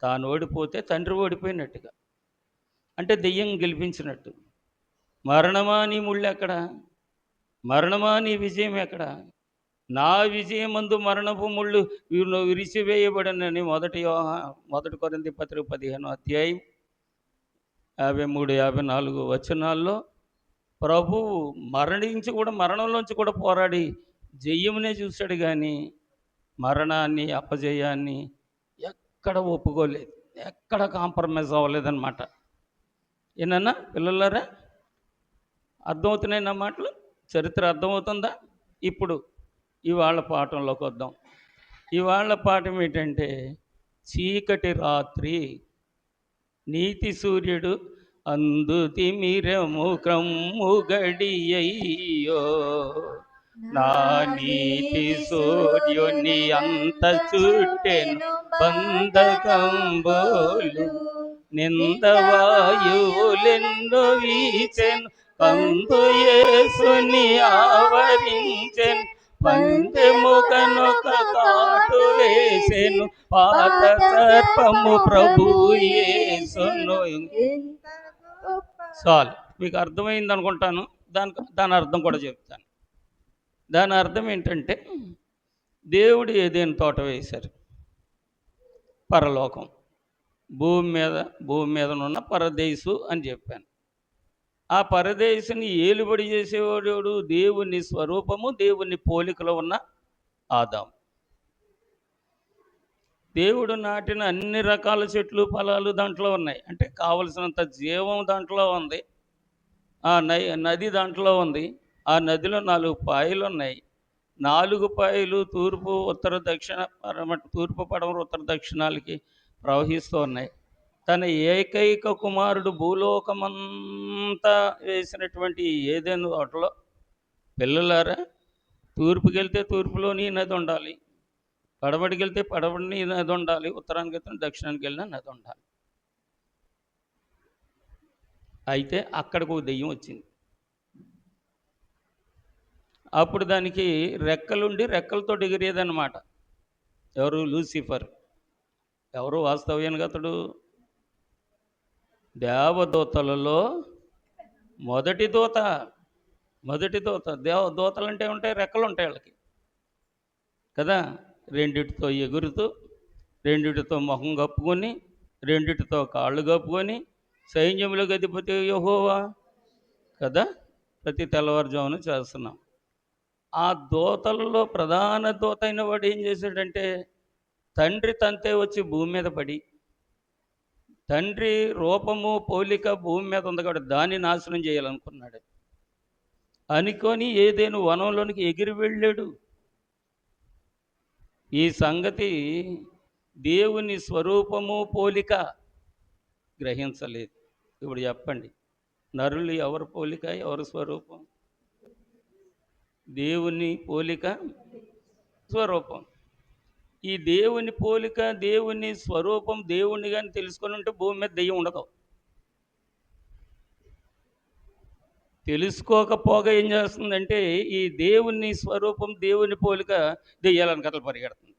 తాను ఓడిపోతే తండ్రి ఓడిపోయినట్టుగా, అంటే దెయ్యం గెలిపించినట్టు. మరణమా నీ ముళ్ళు ఎక్కడ, మరణమా నీ విజయం ఎక్కడ, నా విజయమందు మరణపు ముళ్ళు విరిచివేయబడనని మొదటి కొరింథీ పత్రిక 15వ అధ్యాయం 53, 54 వచనాల్లో ప్రభువు మరణంలోంచి కూడా పోరాడి జయమునే చూశాడు, కానీ మరణాన్ని అపజయాన్ని ఎక్కడ ఒప్పుకోలేదు, ఎక్కడ కాంప్రమైజ్ అవ్వలేదన్నమాట. ఏనన్నా పిల్లలారా, అర్థమవుతున్నాయి నా మాటలు? చరిత్ర అర్థమవుతుందా? ఇప్పుడు ఇవాళ పాఠంలోకి వద్దాం. ఇవాళ పాఠం ఏంటంటే, చీకటి రాత్రి నీతి సూర్యుడు అందు తిమిరము క్రమ్ము గడియయ్యో, నా నీతి సూర్యుని అంత చుట్టెను బంధకంబోలు, నిందవాయువులెన్నో వీచెను కందు యేసుని ఆవరించెను, పందెముకనొక కాటు వేసెను పాత సర్పము ప్రభు యేసును. చాలు, మీకు అర్థమైంది అనుకుంటాను. దాని అర్థం కూడా చెప్తాను. దాని అర్థం ఏంటంటే, దేవుడు ఏదైనా తోట వేశారు, పరలోకం, భూమి మీదనున్న పరదేశు అని చెప్పాను. ఆ పరదేశుని ఏలుబడి చేసేవాడు దేవుని స్వరూపము, దేవుని పోలికలో ఉన్న ఆదాము. దేవుడు నాటిన అన్ని రకాల చెట్లు ఫలాలు దాంట్లో ఉన్నాయి, అంటే కావలసినంత జీవం దాంట్లో ఉంది. ఆ నది దాంట్లో ఉంది. ఆ నదిలో 4 పాయలు ఉన్నాయి. 4 పాయలు తూర్పు పడమర ఉత్తర దక్షిణాలకి ప్రవహిస్తూ ఉన్నాయి. తన ఏకైక కుమారుడు భూలోకమంతా వేసినటువంటి ఏదైనా వాటిలో, పిల్లలారా, తూర్పుకి వెళ్తే తూర్పులోని నది ఉండాలి, పడమటికి వెళ్తే పడమటిని నది ఉండాలి, ఉత్తరానికి వెళ్తే దక్షిణానికి వెళ్ళిన నది ఉండాలి. అయితే అక్కడికి ఒక దెయ్యం వచ్చింది. అప్పుడు దానికి రెక్కలుండి రెక్కలతో ఎగిరేదన్నమాట. ఎవరు? లూసిఫర్. ఎవరు వాస్తవ్యానికి అతడు? దేవదూతలలో మొదటి దూత. దూతలు అంటే ఉంటాయి, రెక్కలు ఉంటాయి వాళ్ళకి కదా. రెండిటితో ఎగురుతూ, రెండిటితో ముఖం కప్పుకొని, రెండిటితో కాళ్ళు కప్పుకొని, సైన్యములకు అధిపతి యెహోవా కదా ప్రతి తెల్లవారుజామున చేస్తున్నాం. ఆ దూతలలో ప్రధాన దూత అయిన వాడు ఏం చేశాడంటే, తండ్రి తంతే వచ్చి భూమి మీద పడి, తండ్రి రూపము పోలిక భూమి మీద ఉంది కాబట్టి దాన్ని నాశనం చేయాలనుకున్నాడు. అనుకొని ఏదేను వనంలోనికి ఎగిరి వెళ్ళాడు. ఈ సంగతి దేవుని స్వరూపము పోలిక గ్రహించలేదు. ఇప్పుడు చెప్పండి, నరులు ఎవరి పోలిక, ఎవరి స్వరూపం? దేవుని పోలిక, స్వరూపం. ఈ దేవుని పోలిక, దేవుని స్వరూపం, దేవుణ్ణి కానీ తెలుసుకొని ఉంటే భూమి మీద దెయ్యం ఉండదు. తెలుసుకోకపోగా ఏం చేస్తుందంటే, ఈ దేవుని స్వరూపం, దేవుని పోలిక దెయ్యాలని కథలు పరిగెడుతుంది.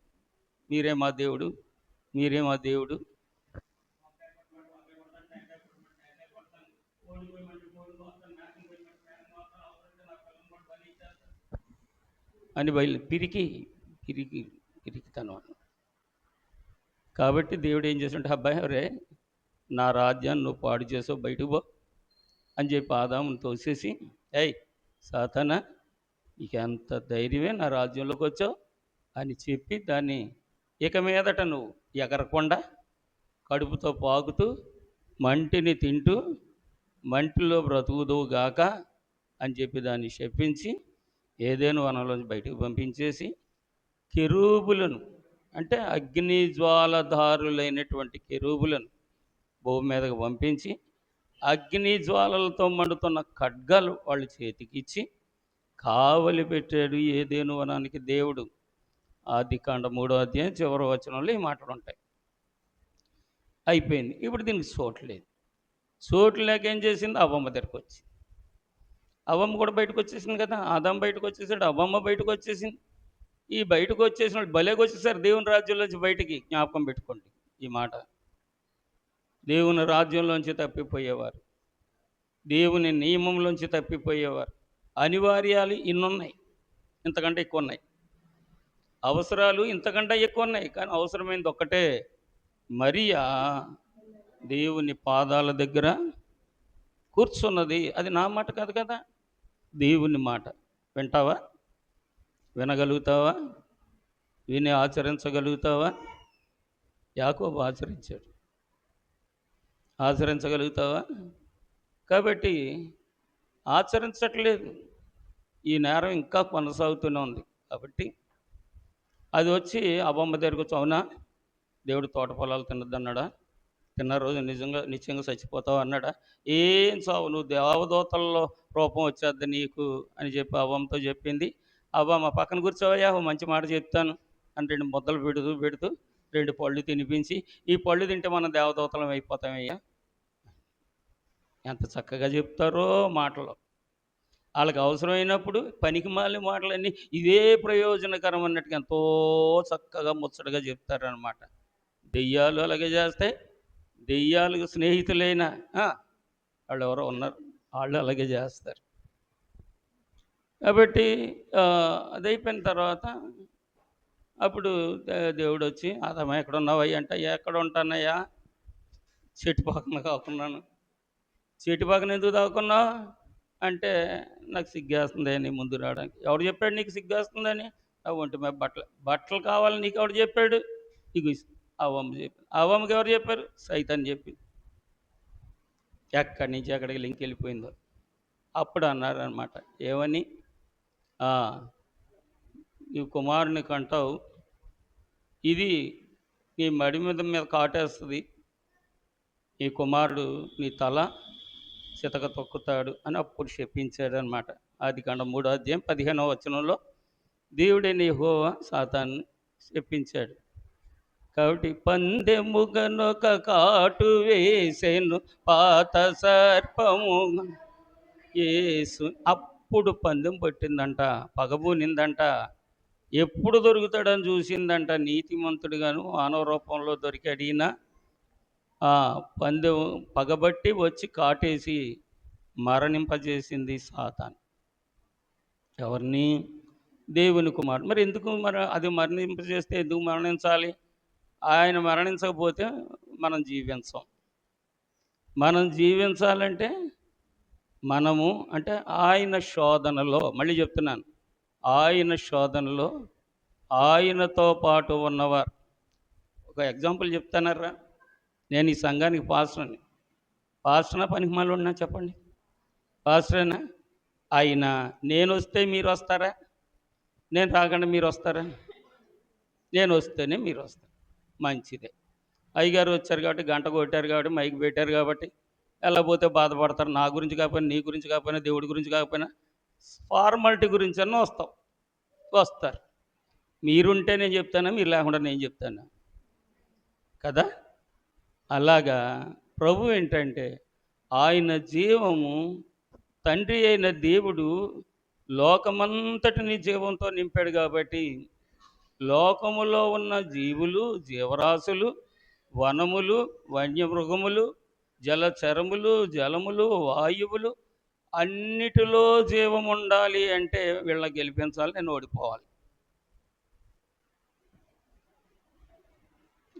మీరే మా దేవుడు, మీరే మా దేవుడు అని పిరికితనం. కాబట్టి దేవుడు ఏం చేస్తుంటే, అబ్బాయి రే, నా రాజ్యాన్ని నువ్వు పాడు చేసావు, బయటకు పో అని చెప్పి ఆదామును తోసేసి, ఏయ్ సాతానా, నీకు ఎంత ధైర్యమే నా రాజ్యంలోకి వచ్చావు, అని చెప్పి దాన్ని ఇక మీదట నువ్వు ఎగరకుండా కడుపుతో పాకుతూ మంటిని తింటూ మంటిలో బ్రతుకుదువుగాక అని చెప్పి దాన్ని శపించి ఏదేను వనంలోంచి బయటకు పంపించేసి కెరూబులను అంటే అగ్ని జ్వాలధారులైనటువంటి కెరూబులను భూమి మీదకు పంపించి అగ్ని జ్వాలలతో మండుతున్న ఖడ్గాలు వాళ్ళ చేతికి ఇచ్చి కావలి పెట్టాడు ఏదేను వనానికి దేవుడు. ఆదికాండ 3వ అధ్యాయం చివరి వచనంలో ఈ మాటలు ఉంటాయి. అయిపోయింది. ఇప్పుడు దీనికి చోటు లేదు. చోటు లేక ఏం చేసింది? అవ్వమ్మ దగ్గరికి వచ్చింది. అవ్వమ్మ కూడా బయటకు వచ్చేసింది కదా. ఆదాం బయటకు వచ్చేసాడు, అవ్వమ్మ బయటకు వచ్చేసింది. ఈ బయటకు వచ్చేసిన వాళ్ళు భలేగా వచ్చేసారు దేవుని రాజ్యంలోంచి బయటికి. జ్ఞాపకం పెట్టుకోండి ఈ మాట. దేవుని రాజ్యంలోంచి తప్పిపోయేవారు, దేవుని నియమంలోంచి తప్పిపోయేవారు. అనివార్యాలు ఇన్నున్నాయి, ఇంతకంటే ఎక్కువ ఉన్నాయి. అవసరాలు ఇంతకంటే ఎక్కువ ఉన్నాయి, కానీ అవసరమైనది ఒక్కటే. మరియా దేవుని పాదాల దగ్గర కూర్చున్నది. అది నా మాట కాదు కదా, దేవుని మాట. వింటావా? వినగలుగుతావా? విని ఆచరించగలుగుతావా? యాకోబు ఆచరించాడు. ఆచరించగలుగుతావా? కాబట్టి ఆచరించట్లేదు. ఈ నేరం ఇంకా కొనసాగుతూనే ఉంది. కాబట్టి అది వచ్చి అవ్వమ్మ దగ్గరకు వచ్చి, అవునా దేవుడు తోట పొలాలు తినద్దన్నాడా? తిన్న రోజు నిత్యంగా చచ్చిపోతావు అన్నాడా? ఏం చావు, నువ్వు దేవదూతల్లో రూపం వచ్చేద్ది నీకు అని చెప్పి అవ్వమ్మతో చెప్పింది. అవ్వమ్మ పక్కన కూర్చోవయ్యా, ఓ మంచి మాట చెప్తాను అని 2 ముద్దలు పెడుతూ 2 పళ్ళు తినిపించి, ఈ పళ్ళు తింటే మనం దేవదూతలం అయిపోతామయ్యా. ఎంత చక్కగా చెప్తారో మాటలు. వాళ్ళకి అవసరమైనప్పుడు పనికిమాలిన మాటలన్నీ ఇదే ప్రయోజనకరం అన్నట్టుగా ఎంతో చక్కగా ముచ్చటగా చెప్తారనమాట. దెయ్యాలు అలాగే చేస్తాయి. దెయ్యాలకు స్నేహితులైన వాళ్ళు ఎవరో ఉన్నారు, వాళ్ళు అలాగే చేస్తారు. కాబట్టి అది అయిపోయిన తర్వాత అప్పుడు దేవుడు వచ్చి, ఆదామా ఎక్కడ ఉన్నావయ్యా అంటే, ఎక్కడ ఉంటానయ్యా? చెట్టు పక్కన కాకున్నాను. చెట్టు పక్కన ఎందుకు దాక్కున్నావు అంటే, నాకు సిగ్గేస్తుంది నీ ముందు రావడానికి. ఎవడు చెప్పాడు నీకు సిగ్గేస్తుందని? ఒంటి మీద బట్టలు కావాలి నీకు ఎవడు చెప్పాడు? ఇగో అవ్వమ్మ చెప్పింది. అవ్వమ్మకి ఎవరు చెప్పారు? సైతాన్ చెప్పింది. ఎక్కడి నుంచి ఎక్కడికి లింక్ వెళ్ళిపోయిందో. అప్పుడు అన్నారనమాట, ఏమని? నీ కుమారుని కంటావు, ఇది నీ మడి మీద కాటేస్తుంది, ఈ కుమారుడు నీ తల చితక తొక్కుతాడు అని అప్పుడు శపించాడనమాట. ఆదికాండం 3వ అధ్యాయం 15వ వచనంలో దేవుడైన యెహోవా సాతాను శపించాడు. కాబట్టి పందెము గనొక కాటు వేసెను పాత సర్పము యేసు. అప్పుడు పందెం పట్టిందంట, పగబూనిందంట. ఎప్పుడు దొరుకుతాడని చూసిందంట. నీతిమంతుడుగాను మానవ రూపంలో దొరికాడు ఈయన. పందెం పగబట్టి వచ్చి కాటేసి మరణింపజేసింది సాతాను. ఎవరిని? దేవుని కుమారుడు. మరి ఎందుకు అది మరణింపజేస్తే ఎందుకు మరణించాలి? ఆయన మరణించకపోతే మనం జీవించం. మనం జీవించాలంటే మనము అంటే ఆయన శోధనలో, మళ్ళీ చెప్తున్నాను, ఆయన శోధనలో ఆయనతో పాటు ఉన్నవారు. ఒక ఎగ్జాంపుల్ చెప్తానరా. నేను ఈ సంఘానికి పాస్టర్ని. పాస్టర్నా పనికిమాలిన ఉన్నా చెప్పండి? పాస్టరేనా? ఆయన నేను వస్తే మీరు వస్తారా? నేను రాకుండా మీరు వస్తారా? నేను వస్తేనే మీరు వస్తారు. మంచిదే. అయ్యగారు వచ్చారు కాబట్టి, గంట కొట్టారు కాబట్టి, మైక్ పెట్టారు కాబట్టి, వెళ్ళకపోతే బాధపడతారు. నా గురించి కాకపోయినా, నీ గురించి కాకపోయినా, దేవుడి గురించి కాకపోయినా, ఫార్మాలిటీ గురించి అన్న వస్తారు. మీరుంటే నేను చెప్తానా, మీరు లేకుండా నేను చెప్తానా? కదా. అలాగా ప్రభు ఏంటంటే, ఆయన జీవము, తండ్రి అయిన దేవుడు లోకమంతటిని జీవంతో నింపాడు కాబట్టి, లోకములో ఉన్న జీవులు, జీవరాశులు, వనములు, వన్యమృగములు, జలచరములు, జలములు, వాయువులు అన్నిటిలో జీవం ఉండాలి అంటే వీళ్ళని గెలిపించాలి, నేను ఓడిపోవాలి.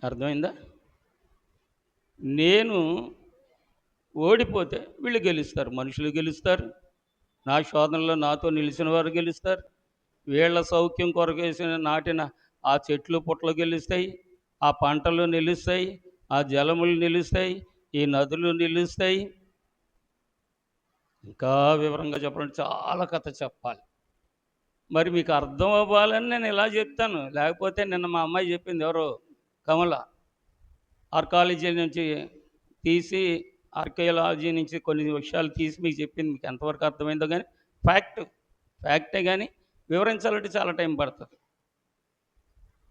అర్థమైందా? నేను ఓడిపోతే వీళ్ళు గెలుస్తారు, మనుషులు గెలుస్తారు, నా శోధనలో నాతో నిలిచిన వారు గెలుస్తారు, వీళ్ళ సౌఖ్యం కొరకు నాటిన ఆ చెట్లు పుట్టలు గెలుస్తాయి, ఆ పంటలు నిలుస్తాయి, ఆ జలములు నిలుస్తాయి, ఈ నదులు నిలుస్తాయి. ఇంకా వివరంగా చెప్పాలంటే చాలా కథ చెప్పాలి. మరి మీకు అర్థం అవ్వాలని నేను ఇలా చెప్తాను. లేకపోతే నిన్న మా అమ్మాయి చెప్పింది, ఎవరో కమల, ఆర్కాలజీ నుంచి తీసి ఆర్కియాలజీ నుంచి కొన్ని విషయాలు తీసి మీకు చెప్పింది. మీకు ఎంతవరకు అర్థమైందో కానీ ఫ్యాక్టే కానీ వివరించాలంటే చాలా టైం పడుతుంది.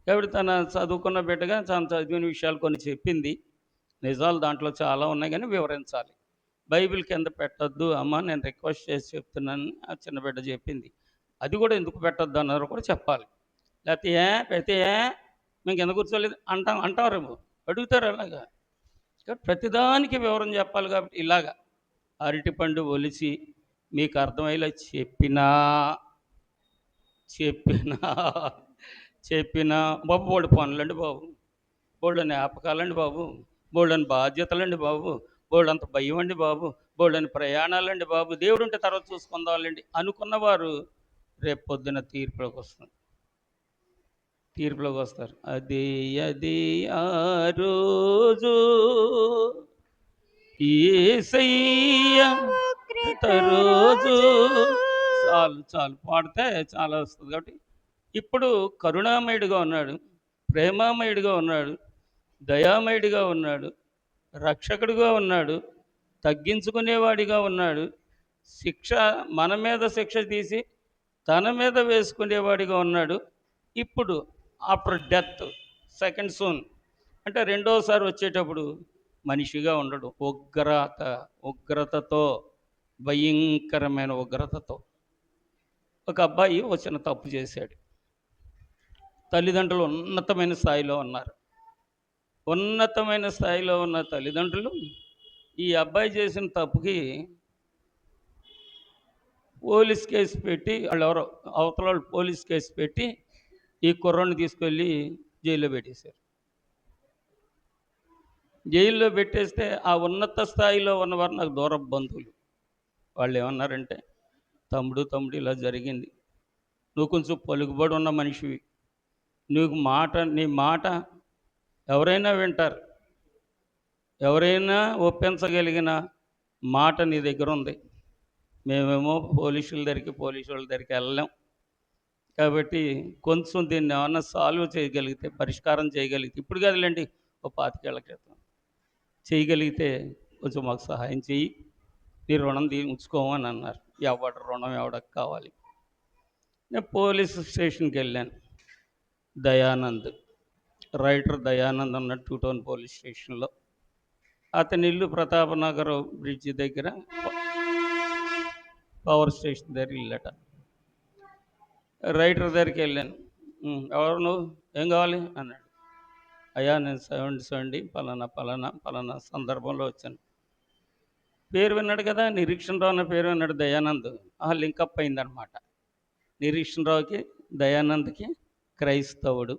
కాబట్టి తన చదువుకున్న బిడ్డగా తను చదివిన విషయాలు కొన్ని చెప్పింది. నిజాలు దాంట్లో చాలా ఉన్నాయి కానీ వివరించాలి. బైబిల్ కింద పెట్టొద్దు అమ్మ, నేను రిక్వెస్ట్ చేసి చెప్తున్నాను ఆ చిన్న బిడ్డ చెప్పింది. అది కూడా ఎందుకు పెట్టొద్దు అన్నారో కూడా చెప్పాలి. లేకపోతే పెడితే మేము కింద కూర్చోలేదు అంటారు, అడుగుతారు అలాగా. కాబట్టి ప్రతిదానికి వివరం చెప్పాలి. కాబట్టి ఇలాగా అరటిపండు ఒలిచి మీకు అర్థమయ్యేలా చెప్పినా చెప్పినా చెప్పినా బాబు బోల్డు పనులండి బాబు, బోల్డని జ్ఞాపకాలండి బాబు, బోల్డని బాధ్యతలండి బాబు, బోల్డంత భయం అండి బాబు, బోల్డని ప్రయాణాలండి బాబు, దేవుడు ఉంటే తర్వాత చూసుకుందాంలేండి అనుకున్నవారు రేపు పొద్దున తీర్పులోకి వస్తారు. అది అది ఆ రోజు యేసయ్య రోజు. చాలు చాలు పాడితే చాలా వస్తుంది. కాబట్టి ఇప్పుడు కరుణామయుడిగా ఉన్నాడు, ప్రేమామయుడిగా ఉన్నాడు, దయామయుడిగా ఉన్నాడు, రక్షకుడిగా ఉన్నాడు, తగ్గించుకునేవాడిగా ఉన్నాడు, శిక్ష మన మీద శిక్ష తీసి తన మీద వేసుకునేవాడిగా ఉన్నాడు. ఇప్పుడు ఆఫ్టర్ డెత్ సెకండ్ సూన్ అంటే రెండోసారి వచ్చేటప్పుడు మనిషిగా ఉండడు, ఉగ్రతతో, భయంకరమైన ఉగ్రతతో. ఒక అబ్బాయి ఒక చిన్న తప్పు చేశాడు. తల్లిదండ్రులు ఉన్నతమైన స్థాయిలో ఉన్నారు. ఉన్నతమైన స్థాయిలో ఉన్న తల్లిదండ్రులు ఈ అబ్బాయి చేసిన తప్పుకి పోలీస్ కేసు పెట్టి, వాళ్ళు ఎవరో అవతల వాళ్ళు పోలీస్ కేసు పెట్టి ఈ కుర్రాన్ని తీసుకెళ్ళి జైల్లో పెట్టేశారు. జైల్లో పెట్టేస్తే ఆ ఉన్నత స్థాయిలో ఉన్నవారు నాకు దూర బంధువులు. వాళ్ళు ఏమన్నారంటే, తమ్ముడు ఇలా జరిగింది, నువ్వు కొంచెం పలుకుబడి ఉన్న మనిషివి, నీ మాట ఎవరైనా వింటారు, ఎవరైనా ఒప్పించగలిగిన మాట నీ దగ్గర ఉంది, మేమేమో పోలీసుల దగ్గరికి వెళ్ళలేం. కాబట్టి కొంచెం దీన్ని ఏమన్నా సాల్వ్ చేయగలిగితే, పరిష్కారం చేయగలిగితే, ఇప్పుడు కాదులేండి, ఓ 25 ఏళ్ల క్రితం చేయగలిగితే కొంచెం మాకు సహాయం చెయ్యి, నీ రుణం ఉంచుకోమని అన్నారు. ఎవడ రుణం ఎవడకు కావాలి. నేను పోలీస్ స్టేషన్కి వెళ్ళాను. రైటర్ దయానంద్ అన్నట్టు 2 టౌన్ పోలీస్ స్టేషన్లో. అతని ఇల్లు ప్రతాపనగర్ బ్రిడ్జి దగ్గర, పవర్ స్టేషన్ దగ్గర ఇల్లట. రైటర్ దగ్గరికి వెళ్ళాను. ఎవరు నువ్వు, ఏం కావాలి అన్నాడు. అయ్యా నేను 77 పలానా సందర్భంలో వచ్చాను. పేరు విన్నాడు కదా, నిరీక్షణరావు అన్న పేరు విన్నాడు, దయానంద్. లింకప్ అయిందనమాట. నిరీక్షణరావుకి దయానంద్కి క్రైస్తవుడు,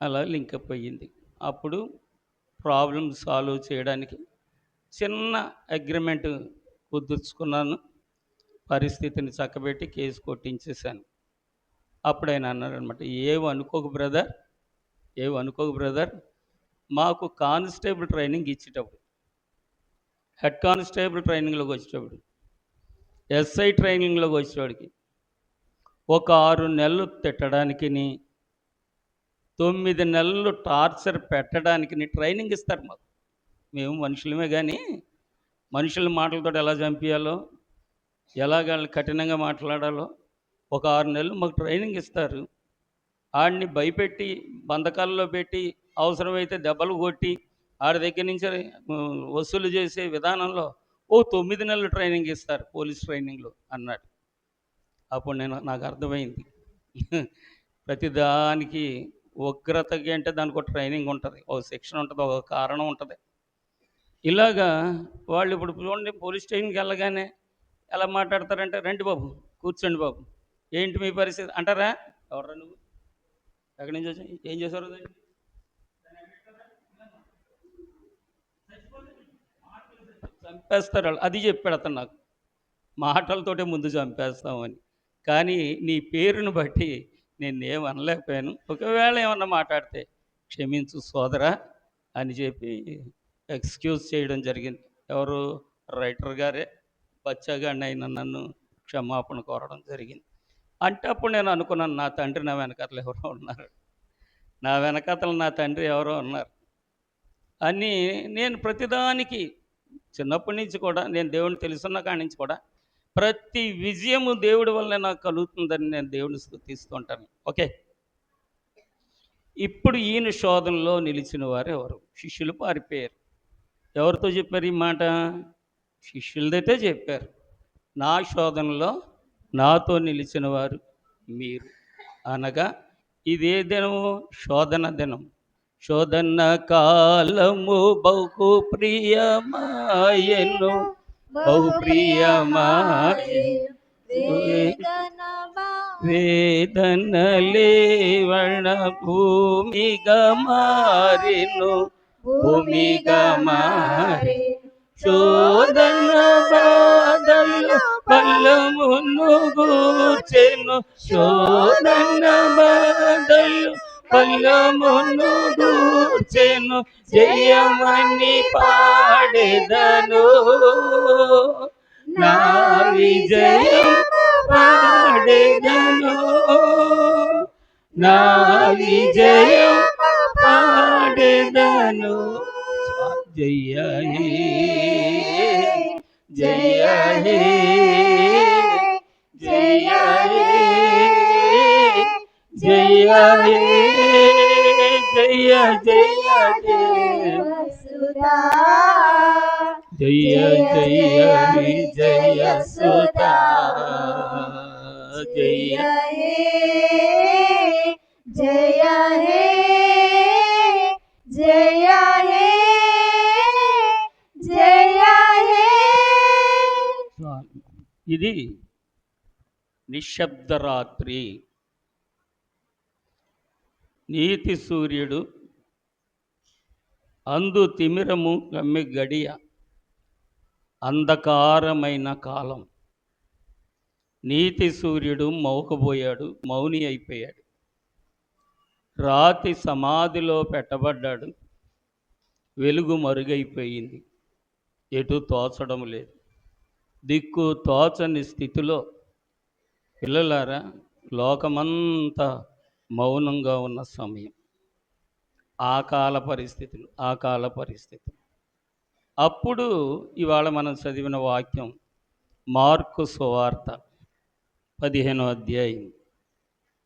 అలా లింకప్ అయ్యింది. అప్పుడు ప్రాబ్లం సాల్వ్ చేయడానికి చిన్న అగ్రిమెంట్ కుదుర్చుకున్నాను, పరిస్థితిని చక్కబెట్టి కేసు కొట్టించేశాను. అప్పుడు ఆయన అన్నారనమాట, ఏమనుకోకు బ్రదర్, మాకు కానిస్టేబుల్ ట్రైనింగ్ ఇచ్చేటప్పుడు, హెడ్ కానిస్టేబుల్ ట్రైనింగ్లోకి వచ్చేటప్పుడు, ఎస్ఐ ట్రైనింగ్లోకి వచ్చేవాడికి ఒక 6 నెలలు తిట్టడానికి, 9 నెలలు టార్చర్ పెట్టడానికి ట్రైనింగ్ ఇస్తారు మాకు. మేము మనుషులమే కానీ మనుషుల మాటలతో ఎలా చంపేయాలో, ఎలాగ కఠినంగా మాట్లాడాలో ఒక 6 నెలలు మాకు ట్రైనింగ్ ఇస్తారు. ఆడిని భయపెట్టి బంధకాల్లో పెట్టి అవసరమైతే దెబ్బలు కొట్టి ఆడి దగ్గర నుంచి వసూలు చేసే విధానంలో 9 నెలలు ట్రైనింగ్ ఇస్తారు పోలీస్ ట్రైనింగ్లో అన్నాడు. అప్పుడు నాకు అర్థమైంది, ప్రతిదానికి ఉగ్రతకి అంటే దానికి ఒక ట్రైనింగ్ ఉంటుంది, ఒక శిక్షణ ఉంటుంది, ఒక కారణం ఉంటుంది. ఇలాగా వాళ్ళు ఇప్పుడు చూడండి, పోలీస్ స్టేషన్కి వెళ్ళగానే ఎలా మాట్లాడతారంటే, రండి బాబు కూర్చోండి బాబు, ఏంటి మీ పరిస్థితి అంటారా? ఎవరా నువ్వు, ఎక్కడి నుంచి వచ్చి ఏం చేశారు, చంపేస్తారు వాళ్ళు. అది చెప్పాడు అతను నాకు, మాటలతోటే ముందు చంపేస్తామని. కానీ నీ పేరును బట్టి నేనేం అనలేకపోయాను. ఒకవేళ ఏమన్నా మాట్లాడితే క్షమించు సోదరా అని చెప్పి ఎక్స్‌క్యూజ్ చేయడం జరిగింది. ఎవరు? రైటర్ గారే బచ్చాగాడిని అయిన నన్ను క్షమాపణ కోరడం జరిగింది. అంటే అప్పుడు నేను అనుకున్నాను, నా తండ్రి నా వెనకాతల ఎవరో ఉన్నారు. నా వెనకాతల నా తండ్రి ఎవరో ఉన్నారు అని నేను ప్రతిదానికి చిన్నప్పటి నుంచి కూడా నేను దేవుడిని తెలుసున్న కాడి నుంచి కూడా ప్రతి విజయము దేవుడి వల్లే నాకు కలుగుతుందని నేను దేవుడిని స్తుతిస్తూ ఉంటాను. ఓకే. ఇప్పుడు ఈయన శోధనలో నిలిచిన వారు ఎవరు? శిష్యులు పారిపోయారు. ఎవరితో చెప్పారు ఈ మాట? శిష్యులదైతే చెప్పారు. నా శోధనలో నాతో నిలిచిన వారు మీరు. అనగా ఇదే దినము? శోధన దినం. శోధన కాలము బహు ప్రియమాయను, బహు ప్రియమాయను. వేదనలేవణ భూమిగా మారెను, భూమిగా మారి శోధన బాధలు ఫలమును గూర్చెను, శోధన బాధలు ఫలమును గూర్చెను, జయమని పాడెదను, నా విజయం పాడెదను, నా విజయం పాడెదను. జయ హే జయ హే జయ హే జయ హే జయ జయ దేవసుతా జయ జయ విజయ సుతా జయ హే జయ హే జయ హే జయ హే. ఇది నిశ్శబ్ద రాత్రి. నీతి సూర్యుడు అందు తిమిరము గమ్మె గడియ, అంధకారమైన కాలం. నీతి సూర్యుడు మౌకబోయాడు, మౌని అయిపోయాడు. రాతి సమాధిలో పెట్టబడ్డాడు, వెలుగు మరుగైపోయింది, ఎటు తోచడం లేదు, దిక్కు తోచని స్థితిలో పిల్లలారా లోకమంతా మౌనంగా ఉన్న సమయం. ఆ కాల పరిస్థితులు. అప్పుడు ఇవాళ మనం చదివిన వాక్యం మార్కు సువార్త 15వ అధ్యాయం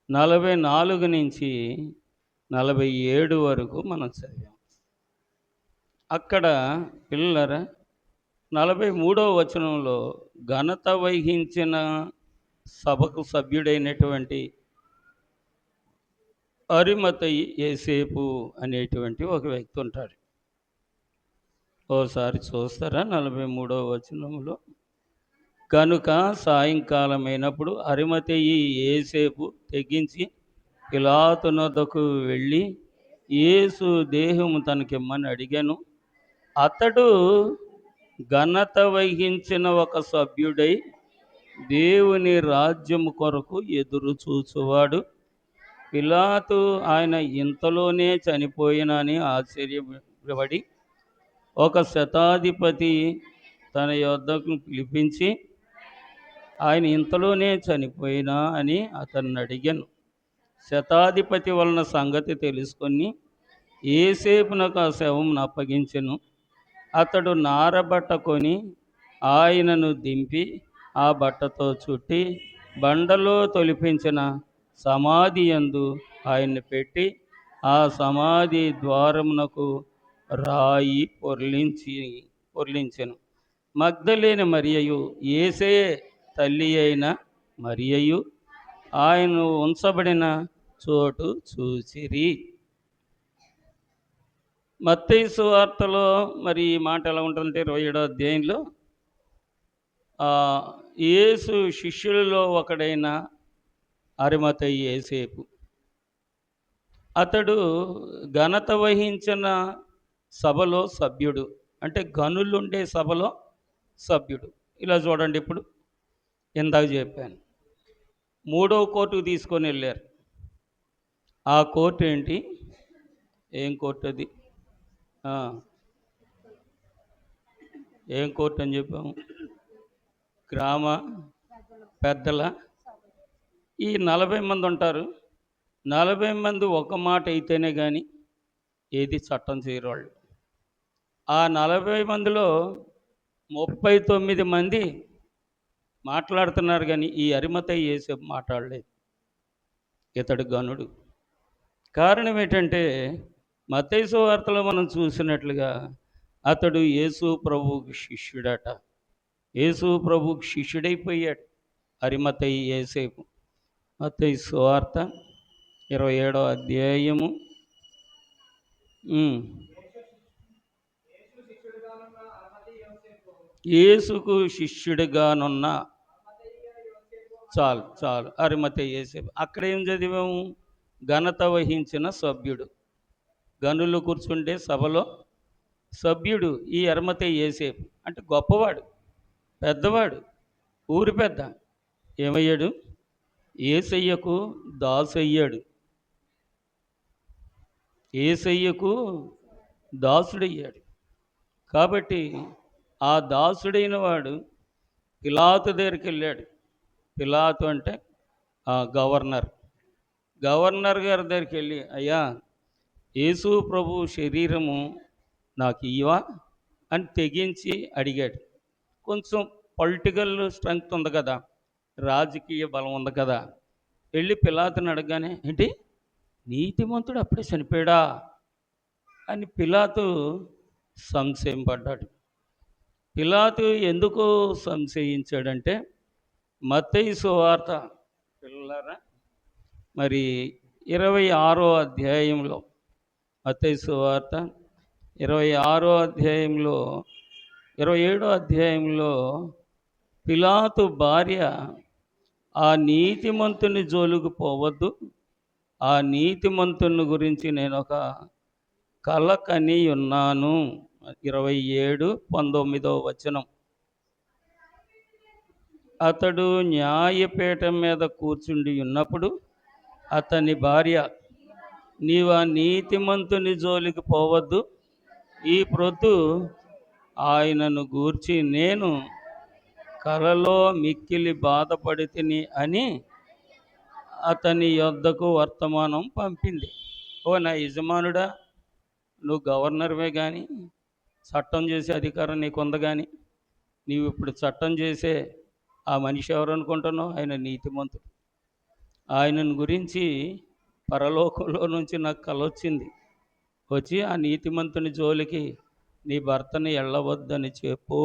44 నుంచి 47 వరకు మనం చదివాం. అక్కడ పిల్లలారా 43వ వచనంలో ఘనత వహించిన సభకు సభ్యుడైనటువంటి అరిమతయి యేసేపు అనేటువంటి ఒక వ్యక్తి ఉంటాడు. ఓసారి చూస్తారా? 43వ వచనంలో, కనుక సాయంకాలమైనప్పుడు అరిమతయి యేసేపు తెగించి పిలాతునొద్దకు వెళ్ళి యేసు దేహము తనకిమ్మని అడిగాను. అతడు ఘనత వహించిన ఒక సభ్యుడై దేవుని రాజ్యము కొరకు ఎదురు చూచువాడు. పిలాతు ఆయన ఇంతలోనే చనిపోయినని ఆశ్చర్యపడి ఒక శతాధిపతి తన యొద్దకు పిలిపించి ఆయన ఇంతలోనే చనిపోయినా అని అతన్ని అడిగాను. శతాధిపతి వలన సంగతి తెలుసుకొని యేసేపునకు ఆ శవమును అప్పగించెను. అతడు నారబట్ట కొని ఆయనను దింపి ఆ బట్టతో చుట్టి బండలో తొలిపించిన సమాధి యందు ఆయన్ని పెట్టి ఆ సమాధి ద్వారమునకు రాయి పొర్లించెను. మగ్దలేని మరియయు యేసే తల్లి అయిన మరియయు ఆయన ఉంచబడిన చోటు చూసిరి. మత్తయి సువార్తలో మరి ఈ మాట ఎలా ఉంటుందంటే 27వ అధ్యాయంలో యేసు శిష్యులలో ఒకడైన అరిమతయి యేసేపు, అతడు ఘనత వహించిన సభలో సభ్యుడు, అంటే గనులుండే సభలో సభ్యుడు. ఇలా చూడండి, ఇప్పుడు ఇందాక చెప్పాను 3వ కోర్టుకు తీసుకొని వెళ్ళారు. ఆ కోర్టు ఏంటి? ఏం కోర్టు అది? ఆ, ఏం కోర్టు అని చెప్పాము? గ్రామ పెద్దల. ఈ 40 మంది ఉంటారు. 40 మంది ఒక మాట అయితేనే కానీ ఏది చట్టం చేయరు వాళ్ళు. ఆ 40 మందిలో 39 మంది మాట్లాడుతున్నారు, కానీ ఈ అరిమతయి యేసేపు మాట్లాడలేదు. ఇతడు గనుడు. కారణం ఏంటంటే మత్తయి సువార్తలో మనం చూసినట్లుగా అతడు యేసు ప్రభువుకి శిష్యుడట. యేసు ప్రభువుకి శిష్యుడైపోయాడు అరిమతయి యేసేపు. మత్తయి సువార్త 27వ అధ్యాయము. యేసుకు శిష్యుడిగానున్న, చాలు చాలు, అరిమతయి యేసేపు. అక్కడ ఏం చదివాము? ఘనత వహించిన సభ్యుడు. గనులు కూర్చుంటే సభలో సభ్యుడు ఈ అరిమతయి యేసేపు. అంటే గొప్పవాడు, పెద్దవాడు, ఊరి పెద్ద. ఏమయ్యాడు? యేసయ్యకు దాసయ్యాడు. యేసయ్యకు దాసుడయ్యాడు. కాబట్టి ఆ దాసుడైన వాడు పిలాతు దగ్గరికి వెళ్ళాడు. పిలాతు అంటే గవర్నర్. గవర్నర్ గారి దగ్గరికి వెళ్ళి, అయ్యా, యేసు ప్రభు శరీరము నాకు ఇవ్వా అని తెగించి అడిగాడు. కొంచెం పొలిటికల్ స్ట్రెంగ్త్ ఉంది కదా, రాజకీయ బలం ఉంది కదా. వెళ్ళి పిలాతుని అడగగానే, ఏంటి, నీతిమంతుడు అప్పుడే చనిపోయాడా అని పిలాతు సంశయం పడ్డాడు. పిలాతు ఎందుకు సంశయించాడంటే మత్తయి సువార్త పిల్లలారా మరి 26వ అధ్యాయంలో, మత్తయి సువార్త 26వ అధ్యాయంలో 27వ అధ్యాయంలో పిలాతు భార్య ఆ నీతిమంతుని జోలికి పోవద్దు, ఆ నీతిమంతుని గురించి నేను ఒక కల కని ఉన్నాను. 27:19 వచనం. అతడు న్యాయపీఠం మీద కూర్చుండి ఉన్నప్పుడు అతని భార్య, నీవు ఆ నీతిమంతుని జోలికి పోవద్దు, ఈ ప్రొద్దు ఆయనను గూర్చి నేను కలలో మిక్కిలి బాధపడితిని అని అతని యొద్దకు వర్తమానం పంపింది. ఓ నా యజమానుడా, నువ్వు గవర్నర్వే కానీ చట్టం చేసే అధికారం నీకుంది, కానీ నీవు ఇప్పుడు చట్టం చేసే ఆ మనిషి ఎవరు అనుకుంటున్నావు? ఆయన నీతిమంతుడు. ఆయనను గురించి పరలోకంలో నుంచి నాకు కల వచ్చింది. వచ్చి ఆ నీతిమంతుని జోలికి నీ భర్తని వెళ్ళవద్దని చెప్పు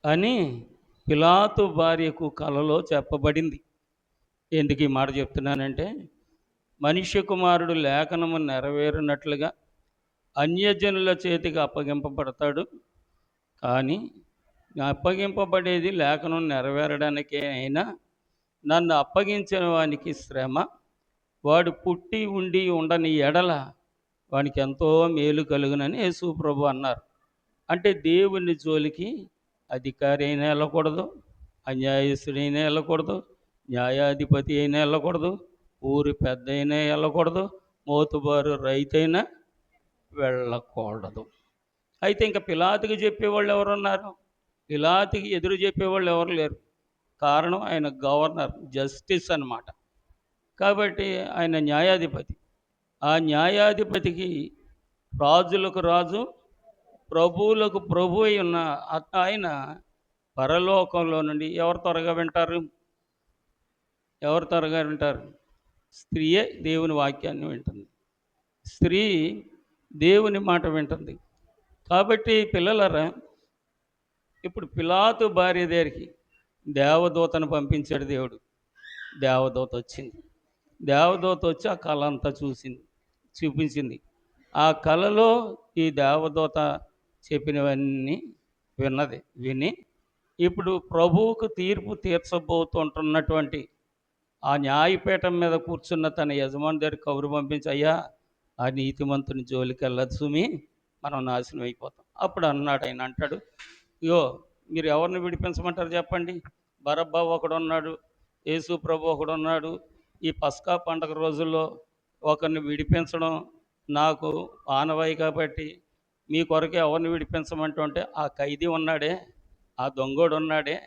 అని పిలాతు భార్యకు కలలో చెప్పబడింది. ఎందుకు ఈ మాట చెప్తున్నానంటే, మనిషి కుమారుడు లేఖనము నెరవేరినట్లుగా అన్యజనుల చేతికి అప్పగింపబడతాడు. కానీ అప్పగింపబడేది లేఖనం నెరవేరడానికే అయినా నన్ను అప్పగించిన వానికి శ్రమ, వాడు పుట్టి ఉండి ఉండని ఎడల వానికి ఎంతో మేలు కలుగునని యేసు ప్రభు అన్నారు. అంటే దేవుని జోలికి అధికారి అయినా వెళ్ళకూడదు, అన్యాయస్తుడైనా వెళ్ళకూడదు, న్యాయాధిపతి అయినా వెళ్ళకూడదు, ఊరి పెద్ద అయినా వెళ్ళకూడదు, మోతుబారు రైతైనా వెళ్ళకూడదు. అయితే ఇంకా పిలాతుకి చెప్పేవాళ్ళు ఎవరున్నారు? పిలాతుకి ఎదురు చెప్పేవాళ్ళు ఎవరు లేరు. కారణం ఆయన గవర్నర్, జస్టిస్ అన్నమాట. కాబట్టి ఆయన న్యాయాధిపతి. ఆ న్యాయాధిపతికి రాజులకు రాజు, ప్రభువులకు ప్రభు అయి ఉన్న ఆయన పరలోకంలో నుండి ఎవరు త్వరగా వింటారు? ఎవరు త్వరగా వింటారు? స్త్రీయే దేవుని వాక్యాన్ని వింటుంది. స్త్రీ దేవుని మాట వింటుంది. కాబట్టి పిల్లలారా, ఇప్పుడు పిలాతు భార్య దగ్గరికి దేవదూతను పంపించాడు దేవుడు. దేవదూత వచ్చింది. దేవదూత వచ్చి ఆ కళ అంతా చూపించింది. ఆ కళలో ఈ దేవదూత చెప్పినవన్నీ విని ఇప్పుడు ప్రభువుకు తీర్పు తీర్చబోతుంటున్నటువంటి ఆ న్యాయపీఠం మీద కూర్చున్న తన యజమాని దగ్గర కబురు పంపించి, అయ్యా, ఆ నీతిమంతుని జోలికి వెళ్ళదు సుమి, మనం నాశనం అయిపోతాం. అప్పుడు అన్నాడు, ఆయన అంటాడు, ఇగో మీరు ఎవరిని విడిపించమంటారు చెప్పండి? బరబ్బా ఒకడున్నాడు, యేసు ప్రభు ఒకడున్నాడు, ఈ పస్కా పండగ రోజుల్లో ఒకరిని విడిపించడం నాకు ఆనవాయి కాబట్టి మీ కొరకు ఎవరిని విడిపించమంటుంటే ఆ ఖైదీ ఉన్నాడే, ఆ దొంగోడు ఉన్నాడే,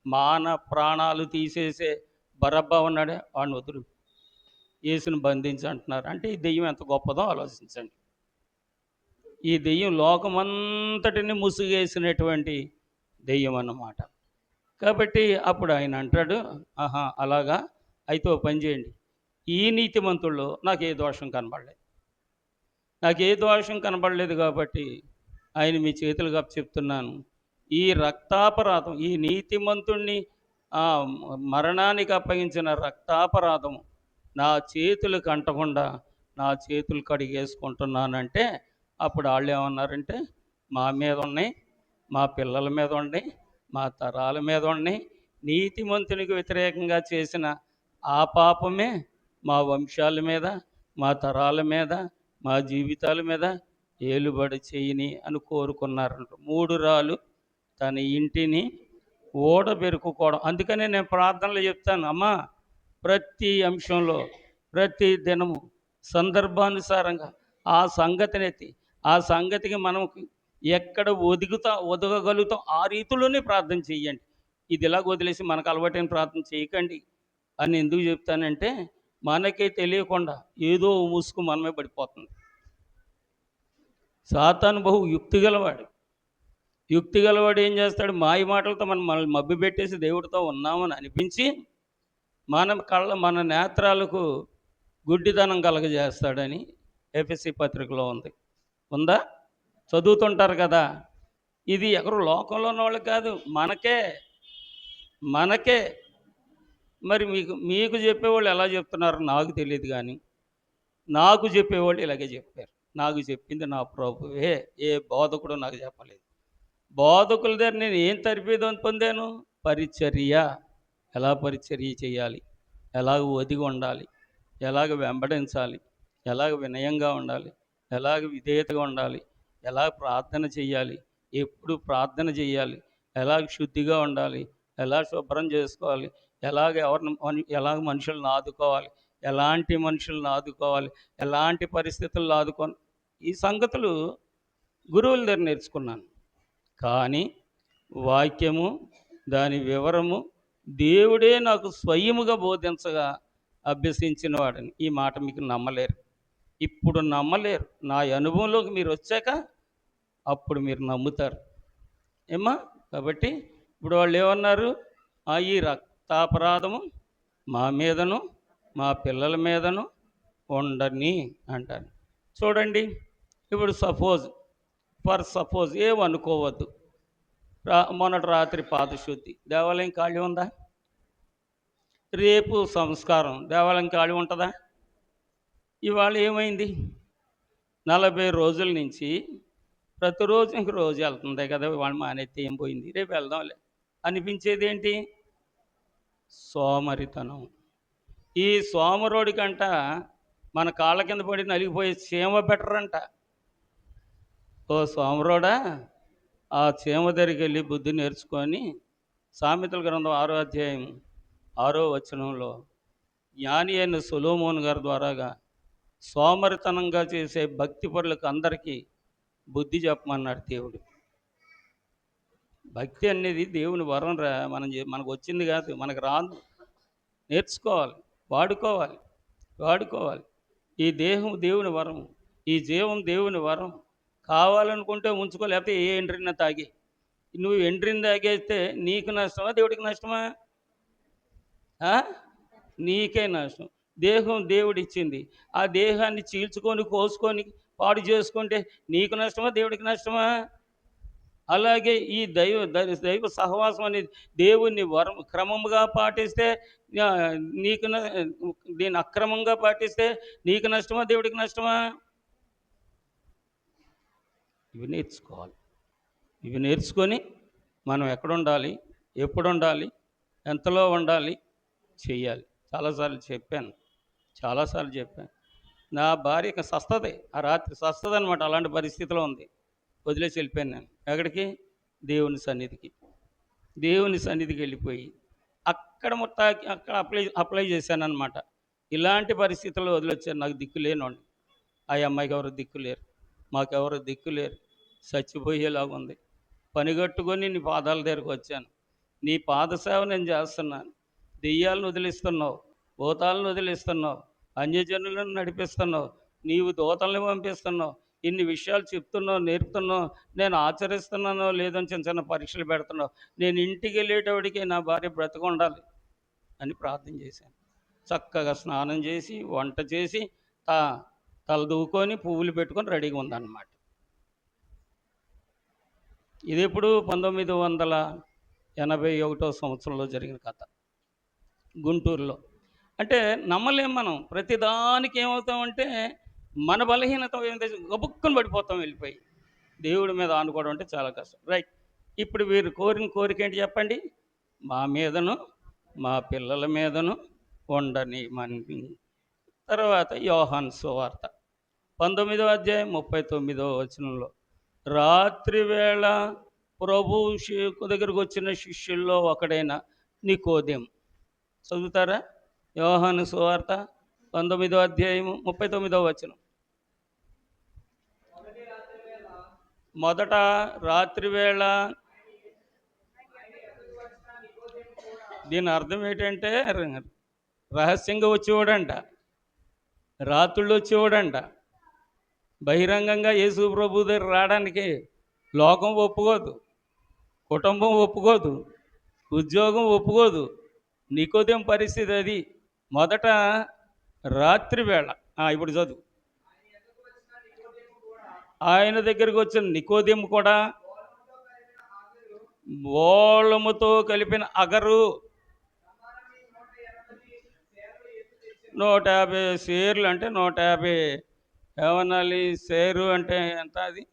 మాన ప్రాణాలు తీసేసే బరబ్బా ఉన్నాడే, వాడిని వదులు, యేసుని బంధించి అంటున్నారు. అంటే ఈ దెయ్యం ఎంత గొప్పదో ఆలోచించండి. ఈ దెయ్యం లోకమంతటిని ముసుగేసినటువంటి దెయ్యం అన్నమాట. కాబట్టి అప్పుడు ఆయన అంటాడు, ఆహా అలాగా, అయితే ఓ పని చేయండి, ఈ నీతిమంతుల్లో నాకు ఏ దోషం కనబడలేదు, నాకు ఏ దోషం కనబడలేదు కాబట్టి ఆయన మీ చేతులకు అప్పచెప్తున్నాను. ఈ రక్తాపరాధం, ఈ నీతిమంతుణ్ణి మరణానికి అప్పగించిన రక్తాపరాధం నా చేతులకు అంటకుండా నా చేతులు కడిగేసుకుంటున్నానంటే అప్పుడు వాళ్ళు ఏమన్నారంటే, మా మీద ఉన్నాయి, మా పిల్లల మీద ఉన్నాయి, మా తరాల మీద ఉన్నాయి, నీతిమంతునికి వ్యతిరేకంగా చేసిన ఆ పాపమే మా వంశాల మీద, మా తరాల మీద, మా జీవితాల మీద ఏలుబడి చేయని అని కోరుకున్నారంట. 3 రాళ్ళు తన ఇంటిని ఓడబెరుకుకోవడం. అందుకనే నేను ప్రార్థనలో చెప్తాను, అమ్మా ప్రతి అంశంలో ప్రతి దినము సందర్భానుసారంగా ఆ సంగతినెత్తి ఆ సంగతికి మనం ఎక్కడ ఒదగగలుగుతాం ఆ రీతిలోనే ప్రార్థన చెయ్యండి. ఇది ఇలాగ వదిలేసి మనకు అలవాటైన ప్రార్థన చేయకండి అని ఎందుకు చెప్తానంటే, మనకే తెలియకుండా ఏదో ముసుగు మనమే పడిపోతుంది. సాతాను బహు యుక్తి గలవాడు ఏం చేస్తాడు, మాయ మాటలతో మనల్ని మభ్యపెట్టేసి దేవుడితో ఉన్నామని అనిపించి మన నేత్రాలకు గుడ్డితనం కలగజేస్తాడని ఎఫెసీ పత్రికలో ఉందా? చదువుతుంటారు కదా. ఇది ఎవరు లోకంలో ఉన్న వాళ్ళకి కాదు, మనకే. మరి మీకు చెప్పేవాళ్ళు ఎలా చెప్తున్నారు నాకు తెలియదు, కానీ నాకు చెప్పేవాళ్ళు ఇలాగే చెప్పారు. నాకు చెప్పింది నా ప్రభువే, ఏ బోధకుడు నాకు చెప్పలేదు. బోధకుల దగ్గర నేను ఏం తర్ఫీదు పొందాను? పరిచర్య, ఎలా పరిచర్య చేయాలి, ఎలాగ ఒదిగి ఉండాలి, ఎలాగ వెంబడించాలి, ఎలాగ వినయంగా ఉండాలి, ఎలాగ విధేయతగా ఉండాలి, ఎలా ప్రార్థన చేయాలి, ఎప్పుడు ప్రార్థన చేయాలి, ఎలాగ శుద్ధిగా ఉండాలి, ఎలా శుభ్రం చేసుకోవాలి, ఎలాగ మనుషులను ఆదుకోవాలి, ఎలాంటి మనుషులను ఆదుకోవాలి, ఎలాంటి పరిస్థితుల్లో ఆదుకోవాలి, ఈ సంగతులు గురువుల దగ్గర నేర్చుకున్నాను. కానీ వాక్యము దాని వివరము దేవుడే నాకు స్వయముగా బోధించగా అభ్యసించిన వాడని. ఈ మాట మీకు నమ్మలేరు, ఇప్పుడు నమ్మలేరు. నా అనుభవంలోకి మీరు వచ్చాక అప్పుడు మీరు నమ్ముతారు ఏమ్మా. కాబట్టి ఇప్పుడు వాళ్ళు ఏమన్నారు, ఈ రక్తాపరాధము మా మీదను మా పిల్లల మీదను ఉండని అంటారు. చూడండి, ఇప్పుడు సపోజ్ ఏమనుకోవద్దు, మొన్నటి రాత్రి పాదశుద్ధి, దేవాలయం ఖాళీ ఉందా? రేపు సంస్కారం, దేవాలయం ఖాళీ ఉంటుందా? ఇవాళ ఏమైంది, 40 రోజుల నుంచి ప్రతిరోజు ఇంక రోజు వెళ్తుంది కదా, వాళ్ళు మానేస్తే ఏం పోయింది, రేపు వెళ్దాంలే అనిపించేది ఏంటి? సోమరితనం. ఈ సోమరోడి కంట మన కాళ్ళ కింద పడి నలిగిపోయే చీమ బెటర్ అంట. ఓ సోమరోడా, ఆ చీమ దగ్గరికి వెళ్ళి బుద్ధి నేర్చుకొని, సామెతల గ్రంథం 6వ అధ్యాయం 6వ వచనంలో జ్ఞాని అయిన సొలొమోను గారి ద్వారాగా సోమరితనంగా చేసే భక్తి పరులకు అందరికీ బుద్ధి చెప్పమన్నాడు దేవుడు. భక్తి అనేది దేవుని వరం రా, మనకు వచ్చింది కాదు, మనకు రాదు, నేర్చుకోవాలి, వాడుకోవాలి. ఈ దేహం దేవుని వరం, ఈ జీవం దేవుని వరం. కావాలనుకుంటే ఉంచుకో, లేకపోతే ఏ ఎండ్రిన తాగి. నువ్వు ఎండ్రిని తాగేస్తే నీకు నష్టమా దేవుడికి నష్టమా? నీకే నష్టం. దేహం దేవుడిచ్చింది, ఆ దేహాన్ని చీల్చుకొని కోసుకొని పాడు చేసుకుంటే నీకు నష్టమా దేవుడికి నష్టమా? అలాగే ఈ దైవ సహవాసం అనేది దేవుని వరం. క్రమముగా పాటిస్తే నీకు, దీన్ని అక్రమంగా పాటిస్తే నీకు నష్టమా దేవుడికి నష్టమా? ఇవి నేర్చుకోవాలి. ఇవి నేర్చుకొని మనం ఎక్కడ ఉండాలి, ఎప్పుడు ఉండాలి, ఎంతలో ఉండాలి, చెయ్యాలి. చాలాసార్లు చెప్పాను. నా భార్యకి సస్తది, ఆ రాత్రి సస్తది అనమాట. అలాంటి పరిస్థితిలో ఉంది, వదిలేసి వెళ్ళిపోయాను నేను. ఎక్కడికి? దేవుని సన్నిధికి వెళ్ళిపోయి అక్కడ అప్లై చేశాను అనమాట. ఇలాంటి పరిస్థితుల్లో వదిలొచ్చారు. నాకు దిక్కు లేనోడిని. ఆ అమ్మాయికి ఎవరు దిక్కు లేరు, మాకెవరు దిక్కు లేరు, చచ్చిపోయేలాగా ఉంది. పనిగట్టుకొని నీ పాదాల దగ్గరకు వచ్చాను. నీ పాద సేవ నేను చేస్తున్నాను. దెయ్యాలను వదిలిస్తున్నావు, భూతాలను వదిలిస్తున్నావు, అన్యజనులను నడిపిస్తున్నావు, నీవు దూతల్ని పంపిస్తున్నావు, ఇన్ని విషయాలు చెప్తున్నావు, నేర్పుతున్నావు, నేను ఆచరిస్తున్నానో లేదని చిన్న చిన్న పరీక్షలు పెడుతున్నావు. నేను ఇంటికి వెళ్ళేటప్పటికి నా భార్య బ్రతికుండాలి అని ప్రార్థన చేశాను. చక్కగా స్నానం చేసి వంట చేసి తల దూకొని పువ్వులు పెట్టుకొని రెడీగా ఉందన్నమాట. ఇది ఎప్పుడు 1981 సంవత్సరంలో జరిగిన కథ, గుంటూరులో. అంటే నమ్మలేం మనం. ప్రతిదానికి ఏమవుతామంటే మన బలహీనత గబుక్కుని పడిపోతాం వెళ్ళిపోయి. దేవుడి మీద ఆనుకోవడం అంటే చాలా కష్టం. రైట్. ఇప్పుడు వీరు కోరిన కోరిక ఏంటి చెప్పండి? మా మీదను మా పిల్లల మీదను ఉండని మని. తర్వాత యోహాను సువార్త 19వ అధ్యాయం 39వ వచనంలో, రాత్రి వేళ ప్రభు దగ్గరకు వచ్చిన శిష్యుల్లో ఒకడైన నికోదేము. చదువుతారా? యోహాను సువార్త 19వ అధ్యాయం 39వ వచనం. మొదట రాత్రి వేళ. దీని అర్థం ఏంటంటే రహస్యంగా వచ్చేవాడంట, రాత్రుళ్ళు వచ్చేవాడంట. బహిరంగంగా యేసు ప్రభు దగ్గర రావడానికి లోకం ఒప్పుకోదు, కుటుంబం ఒప్పుకోదు, ఉద్యోగం ఒప్పుకోదు. నికోదేము పరిస్థితి అది. మొదట రాత్రి వేళ. ఇప్పుడు చదువు. ఆయన దగ్గరికి వచ్చిన నికోదేము కూడా ఓళముతో కలిపిన అగరు 150 సేర్లు, అంటే 150 ఏమనాలి, సేరు అంటే ఎంత? అది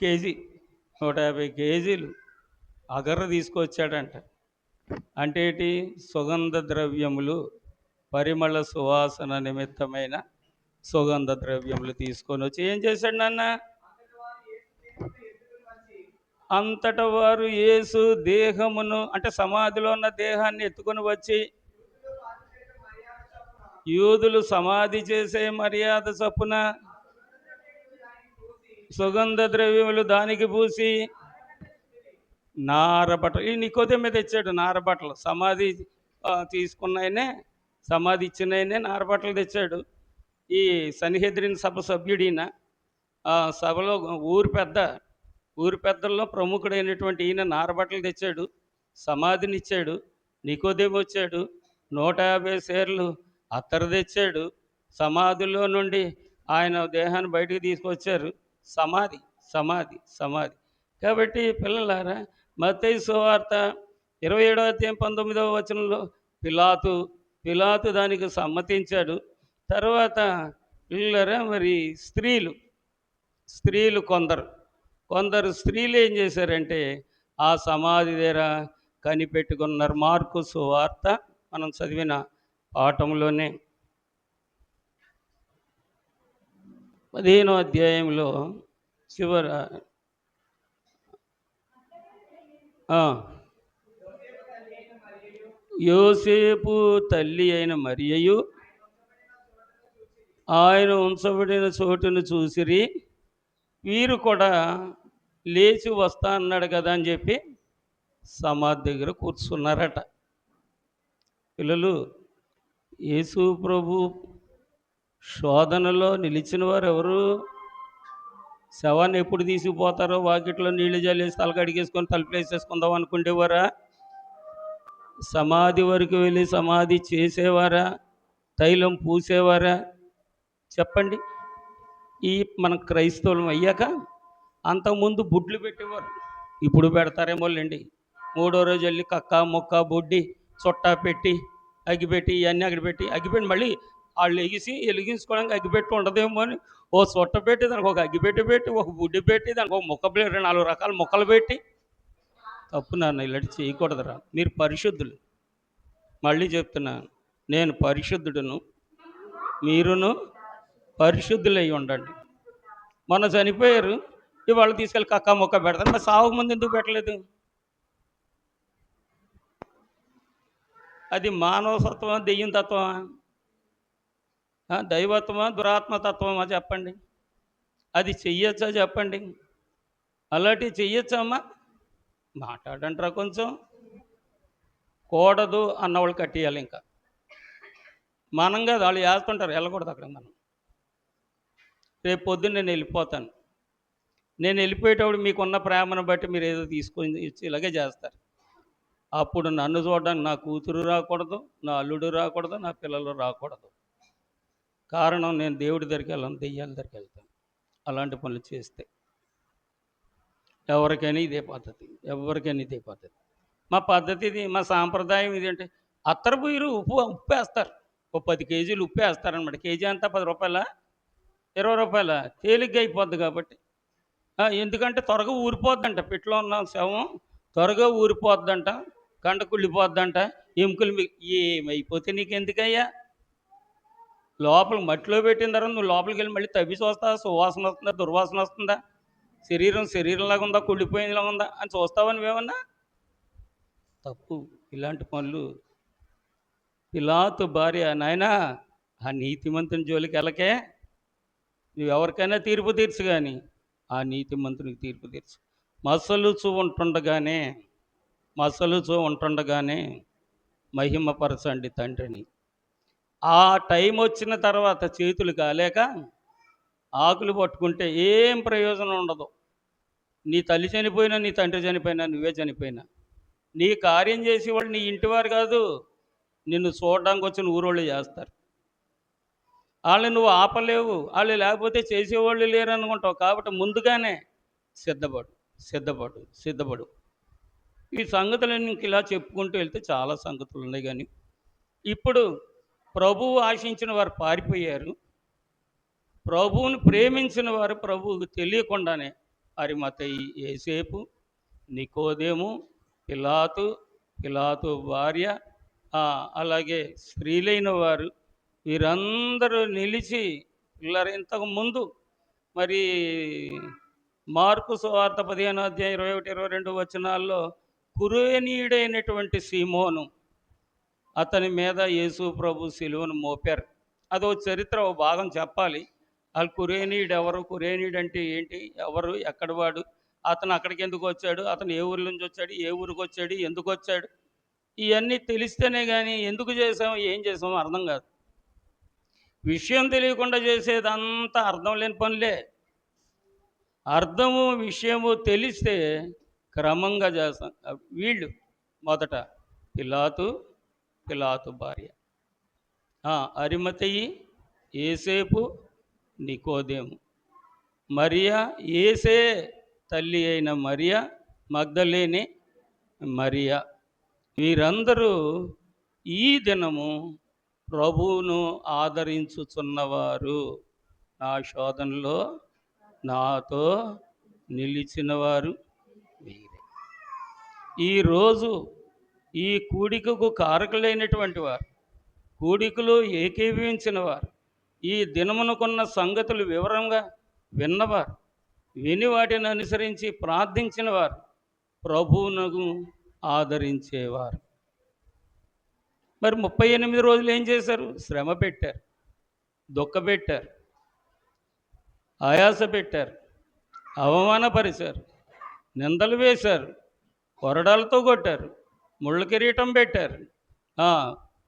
కేజీ. 150 కేజీలు అగరు తీసుకొచ్చాడంట. అంటే ఏంటి? సుగంధ ద్రవ్యములు, పరిమళ సువాసన నిమిత్తమైన సుగంధ ద్రవ్యములు తీసుకొని వచ్చి ఏం చేశాడు నాన్న? అంతటా వారు యేసు దేహమును, అంటే సమాధిలో ఉన్న దేహాన్ని ఎత్తుకొని వచ్చి యూదులు సమాధి చేసే మర్యాద చొప్పున సుగంధ ద్రవ్యములు దానికి పూసి నారబట్టలు. ఈ నికోదేమే తెచ్చాడు నారబట్టలు. సమాధి తీసుకున్నాయనే, సమాధి ఇచ్చినాయనే నారబట్టలు తెచ్చాడు. ఈ సన్హెద్రిన్ సభ సభ్యుడిన సభలో ఊరి పెద్దల్లో ప్రముఖుడైనటువంటి ఈయన నారబట్టలు తెచ్చాడు, సమాధినిచ్చాడు. నికోదేము వచ్చాడు, 150 సేర్లు అత్తరు తెచ్చాడు. సమాధిలో నుండి ఆయన దేహాన్ని బయటకు తీసుకొచ్చారు. సమాధి సమాధి సమాధి. కాబట్టి పిల్లలారా, మత్తయి సువార్త 27వ అధ్యాయం 19వ వచనంలో పిలాతు దానికి సమ్మతించాడు. తర్వాత పిల్లలారా, మరి స్త్రీలు కొందరు స్త్రీలు ఏం చేశారంటే ఆ సమాధి దగ్గర కనిపెట్టుకున్నారు. మార్కు సువార్త మనం చదివిన పాఠంలోనే 15వ అధ్యాయంలో చివర యోసేపు తల్లి అయిన మరియయు ఆయన ఉంచబడిన చోటును చూసిరి. వీరు కూడా లేచి వస్తా అన్నాడు కదా అని చెప్పి సమాధి దగ్గర కూర్చున్నారట. పిల్లలు, యేసు ప్రభు శోధనలో నిలిచిన వారు ఎవరు? శవాన్ని ఎప్పుడు తీసుకుపోతారో వాకిట్లో నీళ్లు జల్లేసి తలకి అడిగేసుకొని తలుపులు వేసేసుకుందాం అనుకునేవారా? సమాధి వరకు వెళ్ళి సమాధి చేసేవారా? తైలం పూసేవారా? చెప్పండి. ఈ మన క్రైస్తవులం అయ్యాక అంతకుముందు బుడ్లు పెట్టేవారు, ఇప్పుడు పెడతారేమోలేండి. 3వ రోజు వెళ్ళి కక్క మొక్క బొడ్డి చుట్టా పెట్టి అగ్గిపెట్టి ఇవన్నీ అక్కడ పెట్టి అగ్గిపెట్టి మళ్ళీ వాళ్ళు వెలిగించుకోవడానికి అగ్గిపెట్టి ఉండదేమో అని ఓ చుట్ట పెట్టి దానికి ఒక అగ్గిపెట్టి పెట్టి ఒక బుడ్డి పెట్టి దానికి ఒక మొక్క 4 రకాల మొక్కలు పెట్టి. తప్పు నాన్న, ఇలాంటి చేయకూడదురా. మీరు పరిశుద్ధులు. మళ్ళీ చెప్తున్నాను, నేను పరిశుద్ధుడును, మీరును పరిశుద్ధులై ఉండండి. మొన్న చనిపోయారు, ఇవాళ తీసుకెళ్ళి కక్క మొక్క పెడతారు. మరి సావుకు ముందు ఎందుకు పెట్టలేదు? అది మానవ తత్వమా, దెయ్యం తత్వమా? దైవత్వమా, దురాత్మతత్వమా చెప్పండి? అది చెయ్యొచ్చా చెప్పండి? అలాంటివి చెయ్యొచ్చమ్మా? మాట్లాడంటారా కొంచెం? కూడదు అన్నవాళ్ళు కట్టేయాలి ఇంకా. మనం కాదు, వాళ్ళు చేస్తుంటారు, వెళ్ళకూడదు అక్కడ మనం. రేపు పొద్దున్న నేను వెళ్ళిపోతాను. నేను వెళ్ళిపోయేటప్పుడు మీకున్న ప్రేమను బట్టి మీరు ఏదో తీసుకొని ఇచ్చి ఇలాగే చేస్తారు. అప్పుడు నన్ను చూడడానికి నా కూతురు రాకూడదు, నా అల్లుడు రాకూడదు, నా పిల్లలు రాకూడదు. కారణం, నేను దేవుడి దగ్గరికి వెళ్ళను, దెయ్యాల దగ్గరికి వెళ్తాను అలాంటి పనులు చేస్తే. ఎవరికైనా ఇదే పద్ధతి, ఎవరికైనా ఇదే పద్ధతి. మా పద్ధతి ఇది, మా సాంప్రదాయం ఇది. అంటే అత్తరుబుయ్యరు ఉప్పేస్తారు. ఓ 10 కేజీలు ఉప్పేస్తారనమాట. కేజీ అంతా 10 రూపాయల, 20 రూపాయల, తేలిగ్గా అయిపోద్ది కాబట్టి. ఎందుకంటే త్వరగా ఊరిపోద్దంట, పెట్టులో ఉన్న శవం త్వరగా ఊరిపోద్దంట, కండ కుళ్ళిపోద్దంట, ఎముకలు ఏమైపోతే నీకెందుకయ్యా? లోపల మట్టిలో పెట్టిన తర్వాత నువ్వు లోపలికి వెళ్ళి మళ్ళీ తవ్వి చూస్తావా? సువాసన వస్తుందా, దుర్వాసన వస్తుందా, శరీరంలాగా ఉందా, కుళ్ళిపోయేలా ఉందా అని చూస్తావా నువ్వేమన్నా? తప్పు. ఇలాంటి పనులు. పిలాతు భార్య, నాయనా ఆ నీతిమంతుని జోలికి వెళ్ళకే, నువ్వు ఎవరికైనా తీర్పు తీర్చు, కానీ ఆ నీతిమంతునికి తీర్పు తీర్చు. మసలుచూ ఉంటుండగానే మహిమపరచండి తండ్రిని. ఆ టైం వచ్చిన తర్వాత చేతులు కాలేక ఆకులు పట్టుకుంటే ఏం ప్రయోజనం ఉండదు. నీ తల్లి చనిపోయినా, నీ తండ్రి చనిపోయినా, నువ్వే చనిపోయినా, నీ కార్యం చేసేవాళ్ళు నీ ఇంటివారు కాదు, నిన్ను చూడడానికి వచ్చిన ఊరోళ్ళు చేస్తారు. వాళ్ళని నువ్వు ఆపలేవు. వాళ్ళు లేకపోతే చేసేవాళ్ళు లేరు అనుకుంటావు. కాబట్టి ముందుగానే సిద్ధపడు. ఈ సంగతులన్నీ ఇంక ఇలా చెప్పుకుంటూ వెళ్తే చాలా సంగతులు ఉన్నాయి. కానీ ఇప్పుడు ప్రభువు ఆశించిన వారు పారిపోయారు. ప్రభువుని ప్రేమించిన వారు ప్రభువుకు తెలియకుండానే అరిమతయి, యోసేపు, నికోదేము, పిలాతు భార్య, అలాగే స్త్రీలైన వారు, వీరందరూ నిలిచి పిల్లలు. ఇంతకుముందు మరి మార్కు సువార్త 15:21, 22 కురేనీయుడైనటువంటి సీమోను, అతని మీద యేసు ప్రభు సిలువను మోపారు. అదో చరిత్ర, ఓ భాగం చెప్పాలి. వాళ్ళు కురేనీయుడు ఎవరు, కురేనీయుడు అంటే ఏంటి, ఎవరు, ఎక్కడి వాడు, అతను అక్కడికి ఎందుకు వచ్చాడు, అతను ఏ ఊరి నుంచి వచ్చాడు, ఏ ఊరికి వచ్చాడు, ఎందుకు వచ్చాడు, ఇవన్నీ తెలిస్తేనే కానీ ఎందుకు చేసాము, ఏం చేసామో అర్థం కాదు. విషయం తెలియకుండా చేసేదంతా అర్థం లేని పనులే. అర్థము విషయము తెలిస్తే క్రమంగా చేస్తాం. వీళ్ళు మొదట పిలాతు భార్య, అరిమతయి, యోసేపు, నికోదేము, మరియా, యేసే తల్లి అయిన మరియా, మగ్దలేని మరియా, వీరందరూ ఈ దినము ప్రభువును ఆదరించుచున్నవారు. నా శోధనలో నాతో నిలిచినవారు వీరే. ఈరోజు ఈ కూడికకు కారకులైనటువంటి వారు, కూడికలో ఏకీభవించిన వారు, ఈ దినమునకున్న సంగతులు వివరంగా విన్నవారు, విని వాటిని అనుసరించి ప్రార్థించిన వారు, ప్రభువును ఆదరించేవారు. మరి 38 రోజులు ఏం చేశారు? శ్రమ పెట్టారు, దుఃఖపెట్టారు, ఆయాస పెట్టారు, అవమానపరిచారు, నిందలు వేశారు, కొరడాలతో కొట్టారు, ముళ్ళ కిరీటం పెట్టారు,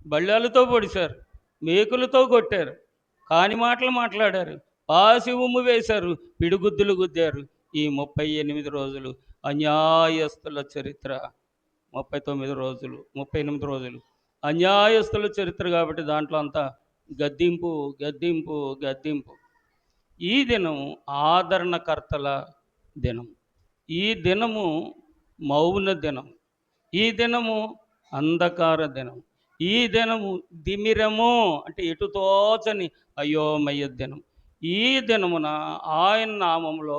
బళ్ళాలతో పొడిచారు, మేకులతో కొట్టారు, కాని మాటలు మాట్లాడారు, పాసి ఉమ్ము వేశారు, పిడిగుద్దులు గుద్దారు. ఈ 38 రోజులు అన్యాయస్తుల చరిత్ర. 38 రోజులు అన్యాయస్తుల చరిత్ర. కాబట్టి దాంట్లో అంతా గద్దింపు. ఈ దినం ఆదరణకర్తల దినం, ఈ దినము మౌన దినం, ఈ దినము అంధకార దినం, ఈ దినము దిమిరము అంటే ఎటు తోచని అయోమయ దినం. ఈ దినమున ఆయన నామంలో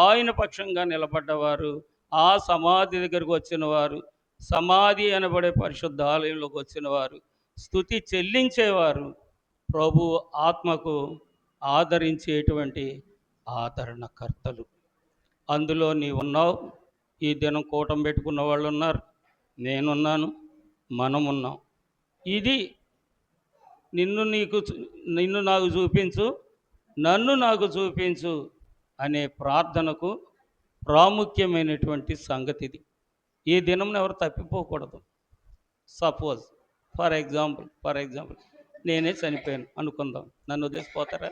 ఆయన పక్షంగా నిలబడ్డవారు, ఆ సమాధి దగ్గరకు వచ్చిన వారు, సమాధి అనబడే పరిశుద్ధ ఆలయంలోకి వచ్చిన వారు, స్తుతి చెల్లించేవారు, ప్రభు ఆత్మకు ఆదరించేటువంటి ఆదరణకర్తలు. అందులో నీవు ఉన్నావు. ఈ దినం కూటం పెట్టుకున్న వాళ్ళు ఉన్నారు, నేనున్నాను, మనమున్నాం. ఇది నిన్ను నాకు చూపించు, నన్ను నాకు చూపించు అనే ప్రార్థనకు ప్రాముఖ్యమైనటువంటి సంగతి ఇది. ఈ దినం ఎవరు తప్పిపోకూడదు. సపోజ్ ఫర్ ఎగ్జాంపుల్ నేనే చనిపోయాను అనుకుందాం, నన్ను వదిలేసిపోతారా?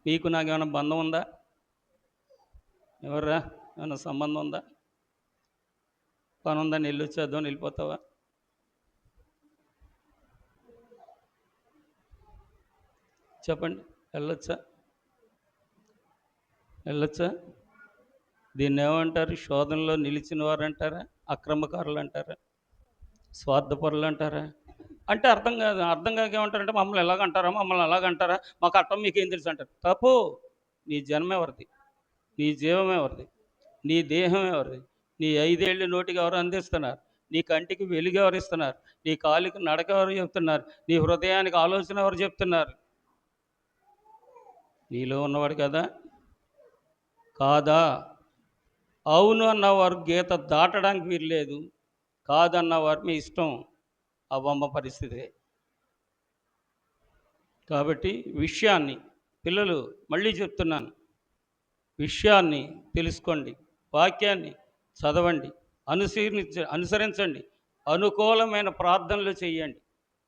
మీకు నాకేమైనా బంధం ఉందా? ఎవర్రా, ఏమైనా సంబంధం ఉందా? పని ఉందా, వెళ్ళొచ్చేద్దాం, వెళ్ళిపోతావా? చెప్పండి, వెళ్ళొచ్చా? దీన్ని ఏమంటారు? శోధనలో నిలిచిన వారు అంటారా, అక్రమకారులు అంటారా, స్వార్థపరులు అంటారా? అంటే అర్థం కాక ఏమంటారంటే మమ్మల్ని ఎలాగంటారా, మాకు అట్టం మీకేం తెలుసు అంటారు. తప్పు. నీ జన్మ ఎవరిది? నీ జీవం ఎవరిది? నీ దేహం ఎవరిది? నీ 5 ఏళ్ళు నోటికి ఎవరు అందిస్తున్నారు? నీ కంటికి వెలుగు ఎవరు ఇస్తున్నారు? నీ కాలికి నడక ఎవరు చెప్తున్నారు? నీ హృదయానికి ఆలోచన ఎవరు చెప్తున్నారు? నీలో ఉన్నవాడు కదా, కాదా? అవును అన్నవారు గీత దాటడానికి వీల్లేదు, కాదన్నవారు మీ ఇష్టం. అవ్వమ్మ పరిస్థితి. కాబట్టి విషయాన్ని, పిల్లలు మళ్ళీ చెప్తున్నాను, విషయాన్ని తెలుసుకోండి, వాక్యాన్ని చదవండి, అనుసరించండి, అనుకూలమైన ప్రార్థనలు చేయండి.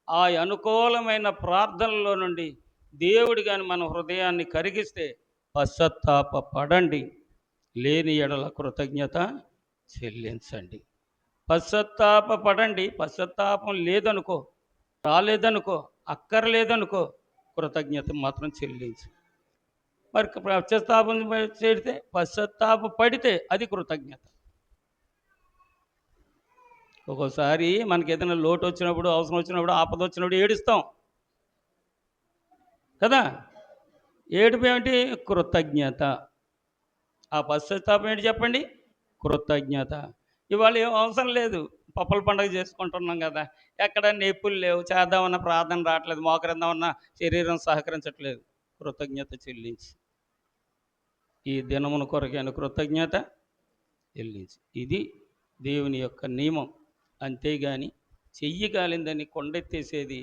ఆ అనుకూలమైన ప్రార్థనలో నుండి దేవుడు కానీ మన హృదయాన్ని కరిగిస్తే పశ్చాత్తాప పడండి, లేని ఎడల కృతజ్ఞత చెల్లించండి. పశ్చాత్తాప పడండి. పశ్చాత్తాపం లేదనుకో, రాలేదనుకో, అక్కర్లేదనుకో, కృతజ్ఞత మాత్రం చెల్లించు. మరి పశ్చాత్తాపం చేస్తే, పశ్చాత్తాప పడితే అది కృతజ్ఞత. ఒక్కోసారి మనకి ఏదైనా లోటు వచ్చినప్పుడు, అవసరం వచ్చినప్పుడు, ఆపద వచ్చినప్పుడు ఏడుస్తాం కదా. ఏడుపు ఏమిటి? కృతజ్ఞత. ఆ పశ్చాత్తాపం ఏంటి చెప్పండి? కృతజ్ఞత. ఇవాళ ఏం అవసరం లేదు, పప్పల పండుగ చేసుకుంటున్నాం కదా, ఎక్కడ నొప్పులు లేవు, చేద్దామన్న ప్రార్థన రావట్లేదు, మోకరిద్దామన్న శరీరం సహకరించట్లేదు. కృతజ్ఞత చెల్లించి, ఈ దినమును కొరకైన కృతజ్ఞత చెల్లించి. ఇది దేవుని యొక్క నియమం. అంతేగాని చెయ్యి కాలిందని కొండెత్తేసేది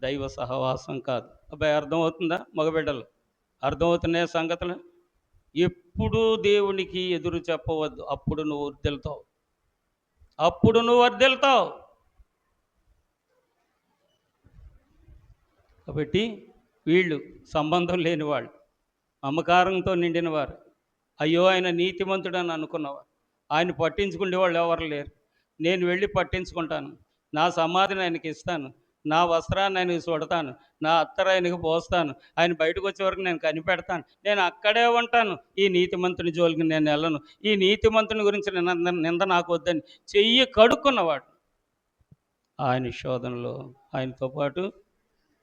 దైవ సహవాసం కాదు. అబ్బాయి అర్థమవుతుందా? మగబిడ్డలు అర్థమవుతున్నాయా సంగతులు? ఎప్పుడూ దేవునికి ఎదురు చెప్పవద్దు, అప్పుడు నువ్వు వర్ధిల్లుతావు. కాబట్టి వీళ్ళు సంబంధం లేని వాళ్ళు, మమకారంతో నిండిన వారు, అయ్యో ఆయన నీతిమంతుడని అనుకున్నవారు, ఆయన పట్టించుకునే వాళ్ళు ఎవరు లేరు. నేను వెళ్ళి పట్టించుకుంటాను, నా సమాధిని ఆయనకి ఇస్తాను, నా వస్త్రాన్ని ఆయనకి చూడతాను, నా అత్తర ఆయనకి పోస్తాను, ఆయన బయటకు వచ్చే వరకు నేను కనిపెడతాను, నేను అక్కడే ఉంటాను, ఈ నీతిమంతుని జోలికి నేను వెళ్ళను, ఈ నీతిమంతుని గురించి నింద నాకు వద్దని చెయ్యి కడుక్కున్నవాడు ఆయన శోధనలో ఆయనతో పాటు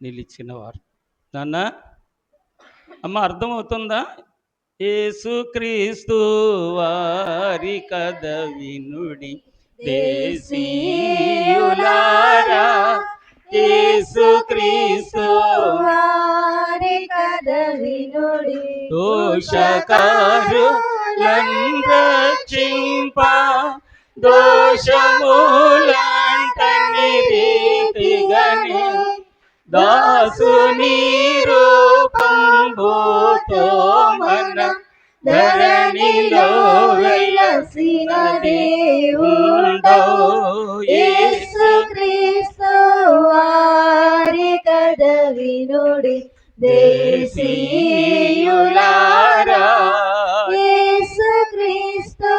నిలిచినవారు. నాన్న, అమ్మ అర్థమవుతుందా? యేసుక్రీస్తు వారి కథ వినుడి దేశీయులారా, యేసుక్రీస్తు వారి కథ వినుడి దోషకారులను రక్షింప, దోషములంటని రీతిగనే దాసుని రూపంబుతో మన ధరణిలో వెలసిన దేవుడో యేసుక్రీస్తు వారి కథ వినుడి దేశీయులారా, యేసుక్రీస్తు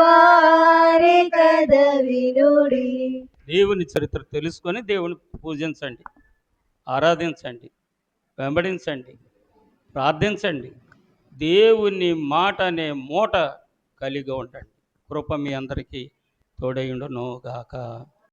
వారి కథ వినుడి. దేవుని చరిత్ర తెలుసుకొని దేవుని పూజించండి, ఆరాధించండి, వెంబడించండి, ప్రార్థించండి. దేవుని మాట అనే మూట కలిగి ఉండండి. కృప మీ అందరికీ తోడైండును గాక.